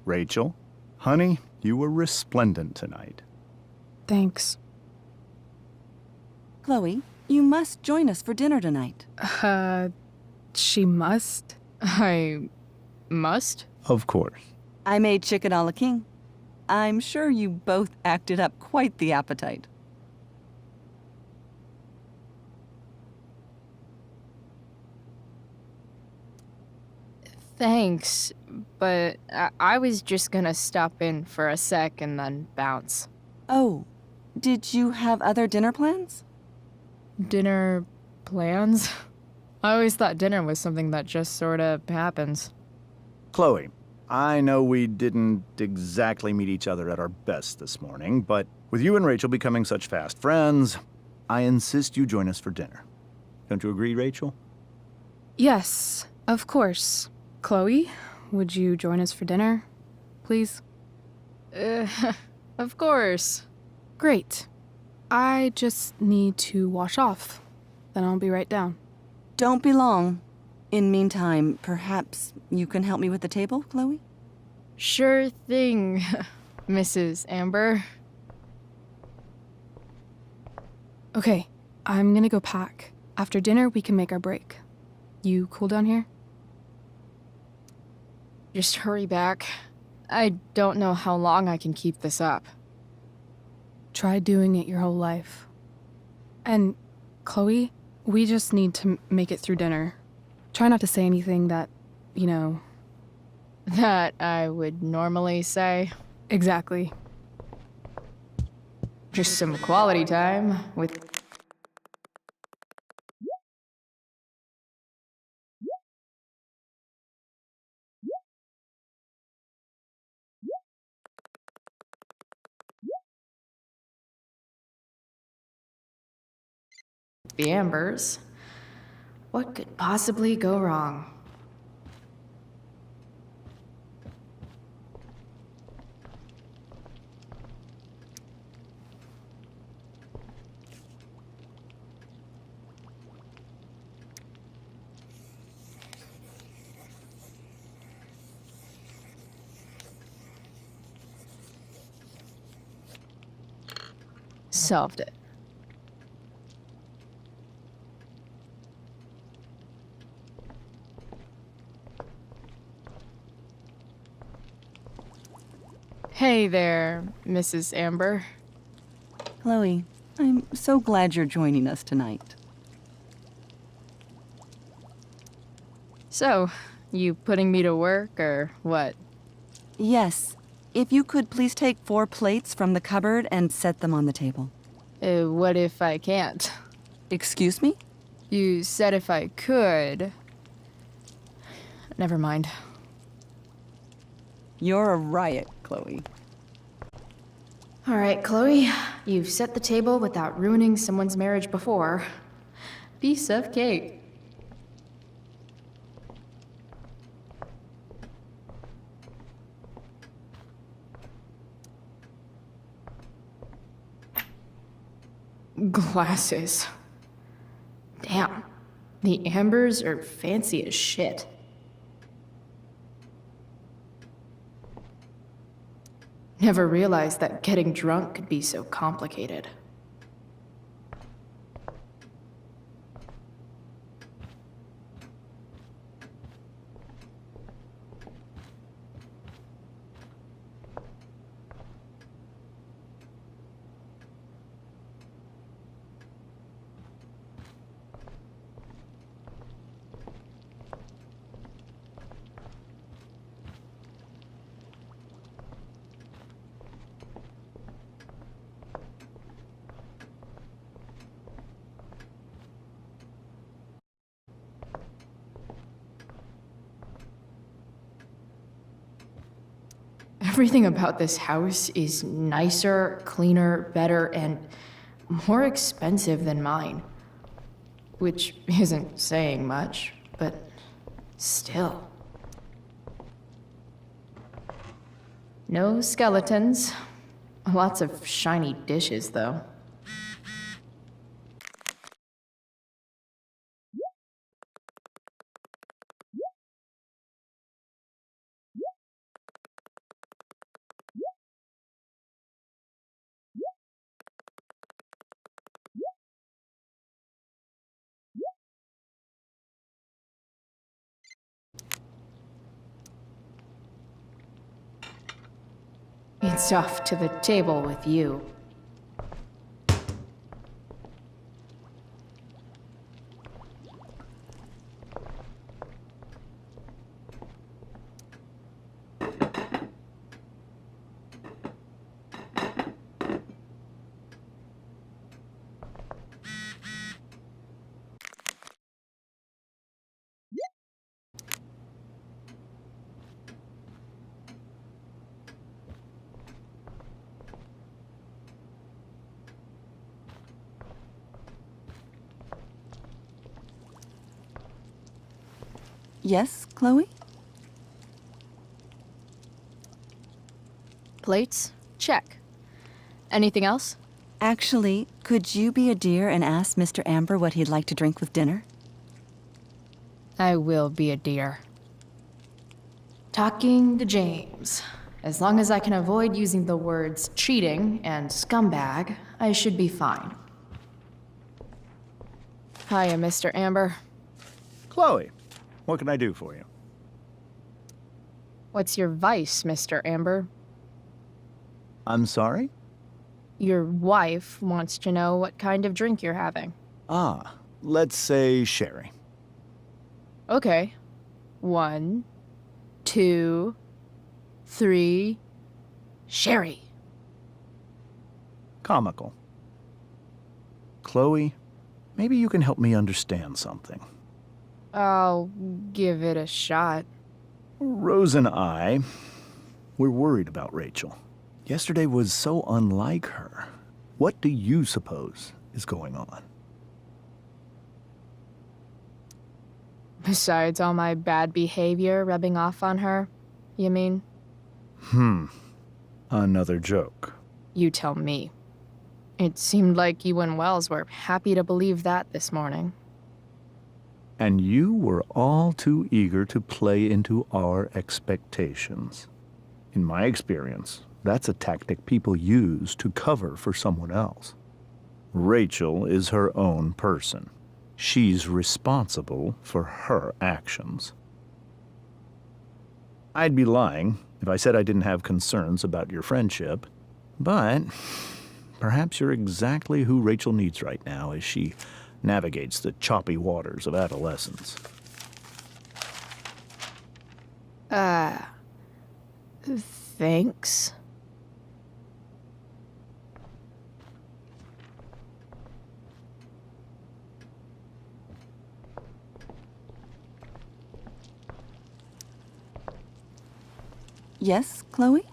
Rachel, honey, you were resplendent tonight. Thanks. Chloe, you must join us for dinner tonight. She must? I must? Of course. I made chicken a la king. I'm sure you both acted up quite the appetite. Thanks, but I was just gonna stop in for a sec and then bounce. Oh, did you have other dinner plans? Dinner plans? I always thought dinner was something that just sorta happens. Chloe, I know we didn't exactly meet each other at our best this morning, but with you and Rachel becoming such fast friends, I insist you join us for dinner. Don't you agree, Rachel? Yes, of course. Chloe, would you join us for dinner, please? Of course. Great. I just need to wash off. Then I'll be right down. Don't be long. In meantime, perhaps you can help me with the table, Chloe? Sure thing, Mrs. Amber. Okay, I'm gonna go pack. After dinner, we can make our break. You cool down here? Just hurry back. I don't know how long I can keep this up. Try doing it your whole life. And, Chloe, we just need to make it through dinner. Try not to say anything that, That I would normally say. Exactly. Just some quality time with... the Ambers. What could possibly go wrong? Solved it. Hey there, Mrs. Amber. Chloe, I'm so glad you're joining us tonight. So, you putting me to work, or what? Yes. If you could please take 4 plates from the cupboard and set them on the table. What if I can't? Excuse me? You said if I could. Never mind. You're a riot, Chloe. All right, Chloe. You've set the table without ruining someone's marriage before. Piece of cake. Glasses. Damn. The Ambers are fancy as shit. Never realized that getting drunk could be so complicated. Everything about this house is nicer, cleaner, better, and more expensive than mine. Which isn't saying much, but still. No skeletons. Lots of shiny dishes, though. It's off to the table with you. Yes, Chloe? Plates? Check. Anything else? Actually, could you be a dear and ask Mr. Amber what he'd like to drink with dinner? I will be a dear. Talking to James. As long as I can avoid using the words cheating and scumbag, I should be fine. Hiya, Mr. Amber. Chloe, what can I do for you? What's your vice, Mr. Amber? I'm sorry? Your wife wants to know what kind of drink you're having. Ah, let's say sherry. Okay. 1, 2, 3. Sherry. Comical. Chloe, maybe you can help me understand something. I'll give it a shot. Rose and I, we're worried about Rachel. Yesterday was so unlike her. What do you suppose is going on? Besides all my bad behavior rubbing off on her, you mean? Another joke. You tell me. It seemed like you and Wells were happy to believe that this morning. And you were all too eager to play into our expectations. In my experience, that's a tactic people use to cover for someone else. Rachel is her own person. She's responsible for her actions. I'd be lying if I said I didn't have concerns about your friendship, but perhaps you're exactly who Rachel needs right now as she navigates the choppy waters of adolescence. Thanks. Yes, Chloe?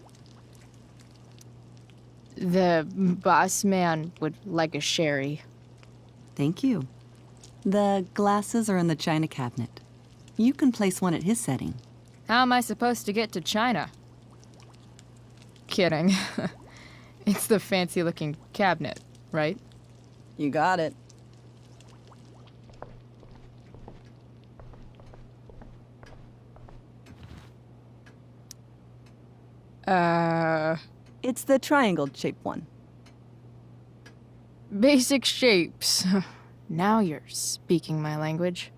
The boss man would like a sherry. Thank you. The glasses are in the china cabinet. You can place one at his setting. How am I supposed to get to China? Kidding. It's the fancy-looking cabinet, right? You got it. It's the triangle-shaped one. Basic shapes. Now you're speaking my language.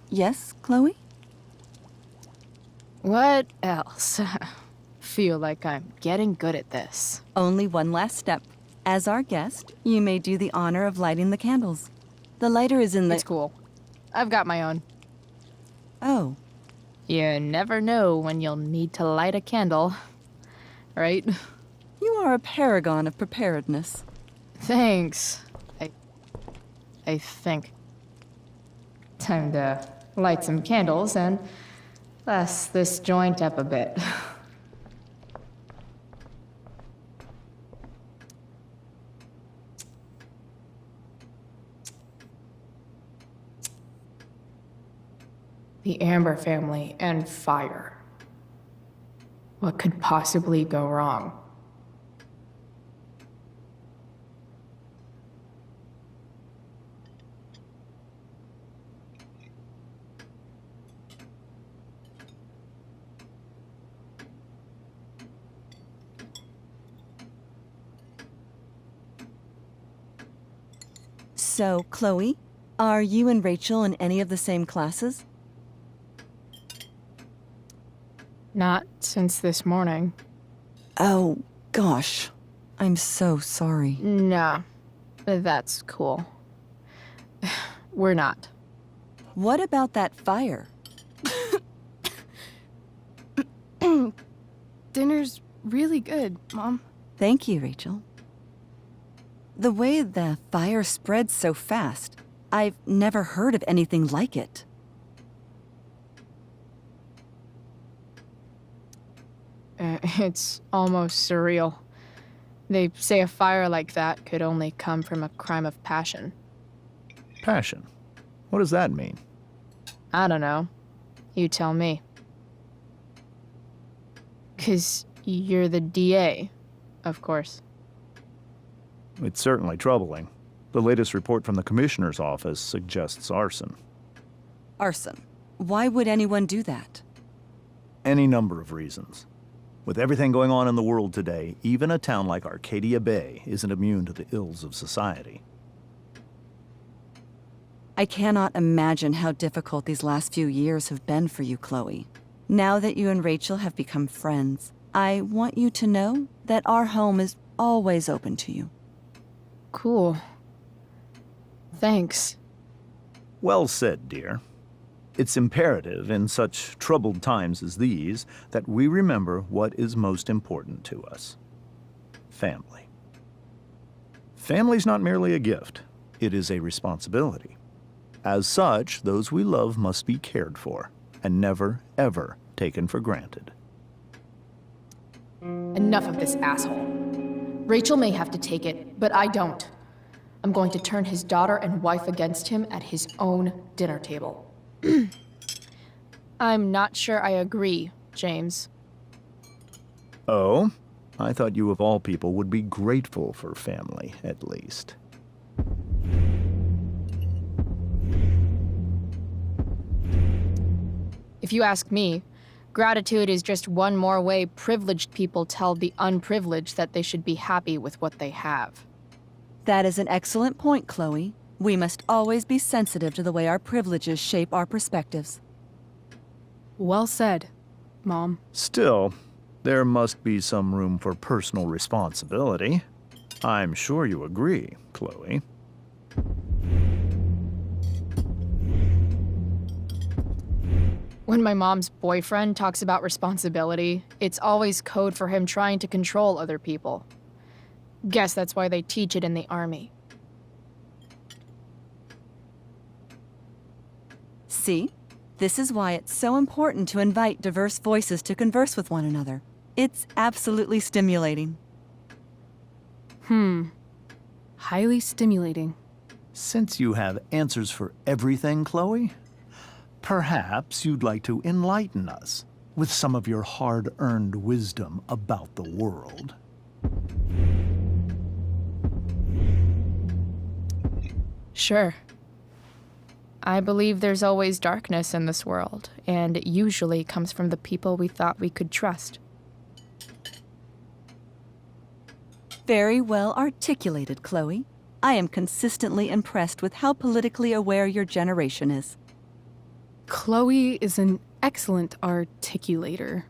Yes, Chloe? What else? Feel like I'm getting good at this. Only one last step. As our guest, you may do the honor of lighting the candles. The lighter is in the... It's cool. I've got my own. Oh. You never know when you'll need to light a candle, right? You are a paragon of preparedness. Thanks. I think. Time to light some candles and bless this joint up a bit. The Amber family and fire. What could possibly go wrong? So, Chloe, are you and Rachel in any of the same classes? Not since this morning. Oh, gosh. I'm so sorry. Nah, that's cool. We're not. What about that fire? Dinner's really good, Mom. Thank you, Rachel. The way the fire spreads so fast, I've never heard of anything like it. It's almost surreal. They say a fire like that could only come from a crime of passion. Passion? What does that mean? I don't know. You tell me. 'Cause you're the DA, of course. It's certainly troubling. The latest report from the Commissioner's office suggests arson. Arson. Why would anyone do that? Any number of reasons. With everything going on in the world today, even a town like Arcadia Bay isn't immune to the ills of society. I cannot imagine how difficult these last few years have been for you, Chloe. Now that you and Rachel have become friends, I want you to know that our home is always open to you. Cool. Thanks. Well said, dear. It's imperative in such troubled times as these that we remember what is most important to us. Family. Family's not merely a gift. It is a responsibility. As such, those we love must be cared for and never, ever taken for granted. Enough of this asshole. Rachel may have to take it, but I don't. I'm going to turn his daughter and wife against him at his own dinner table. I'm not sure I agree, James. Oh? I thought you of all people would be grateful for family, at least. If you ask me, gratitude is just one more way privileged people tell the unprivileged that they should be happy with what they have. That is an excellent point, Chloe. We must always be sensitive to the way our privileges shape our perspectives. Well said, Mom. Still, there must be some room for personal responsibility. I'm sure you agree, Chloe. When my mom's boyfriend talks about responsibility, it's always code for him trying to control other people. Guess that's why they teach it in the army. See? This is why it's so important to invite diverse voices to converse with one another. It's absolutely stimulating. Highly stimulating. Since you have answers for everything, Chloe, perhaps you'd like to enlighten us with some of your hard-earned wisdom about the world. Sure. I believe there's always darkness in this world, and it usually comes from the people we thought we could trust. Very well articulated, Chloe. I am consistently impressed with how politically aware your generation is. Chloe is an excellent articulator.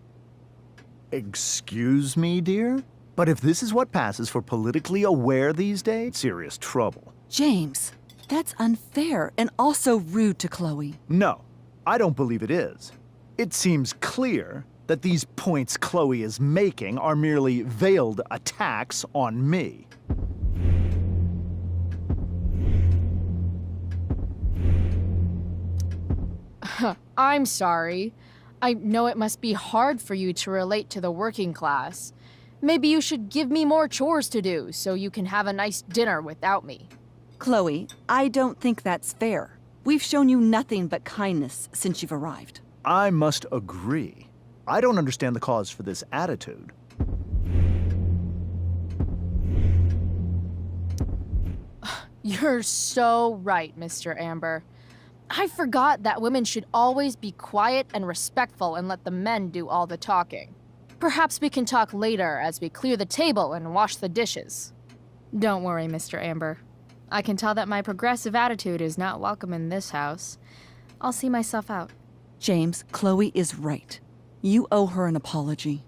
Excuse me, dear? But if this is what passes for politically aware these days, serious trouble. James, that's unfair and also rude to Chloe. No, I don't believe it is. It seems clear that these points Chloe is making are merely veiled attacks on me. I'm sorry. I know it must be hard for you to relate to the working class. Maybe you should give me more chores to do so you can have a nice dinner without me. Chloe, I don't think that's fair. We've shown you nothing but kindness since you've arrived. I must agree. I don't understand the cause for this attitude. You're so right, Mr. Amber. I forgot that women should always be quiet and respectful and let the men do all the talking. Perhaps we can talk later as we clear the table and wash the dishes. Don't worry, Mr. Amber. I can tell that my progressive attitude is not welcome in this house. I'll see myself out. James, Chloe is right. You owe her an apology.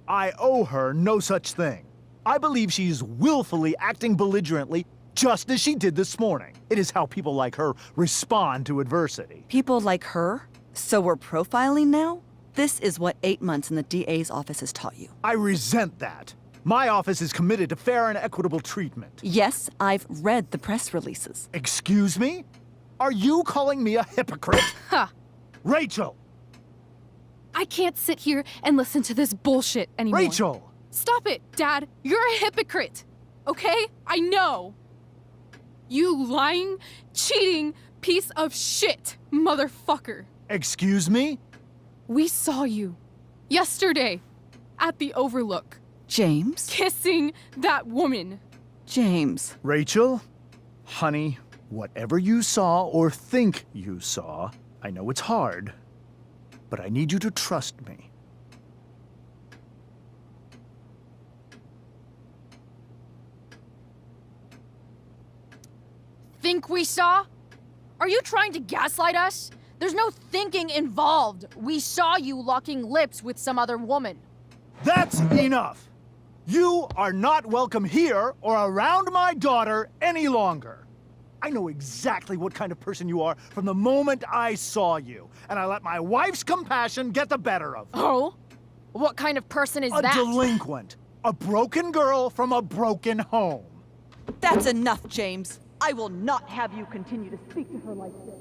I owe her no such thing. I believe she's willfully acting belligerently just as she did this morning. It is how people like her respond to adversity. People like her? So we're profiling now? This is what 8 months in the DA's office has taught you. I resent that. My office is committed to fair and equitable treatment. Yes, I've read the press releases. Excuse me? Are you calling me a hypocrite? Ha! Rachel! I can't sit here and listen to this bullshit anymore. Rachel! Stop it, Dad. You're a hypocrite. Okay? I know. You lying, cheating piece of shit, motherfucker. Excuse me? We saw you yesterday at the Overlook. James? Kissing that woman. James. Rachel? Honey, whatever you saw or think you saw, I know it's hard, but I need you to trust me. Think we saw? Are you trying to gaslight us? There's no thinking involved. We saw you locking lips with some other woman. That's enough! You are not welcome here or around my daughter any longer. I know exactly what kind of person you are from the moment I saw you, and I let my wife's compassion get the better of me. Oh? What kind of person is that? A delinquent. A broken girl from a broken home. That's enough, James. I will not have you continue to speak to her like this.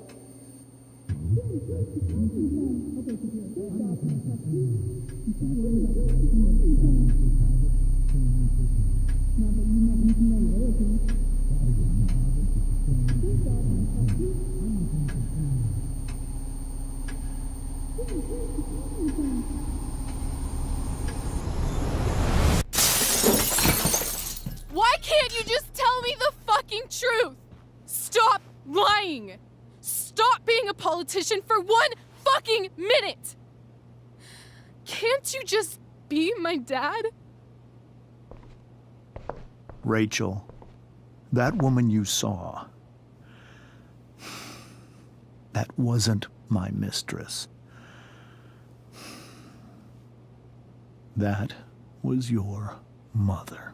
Why can't you just tell me the fucking truth? Stop lying! Stop being a politician for 1 fucking minute! Can't you just be my dad? Rachel, that woman you saw, that wasn't my mistress. That was your mother.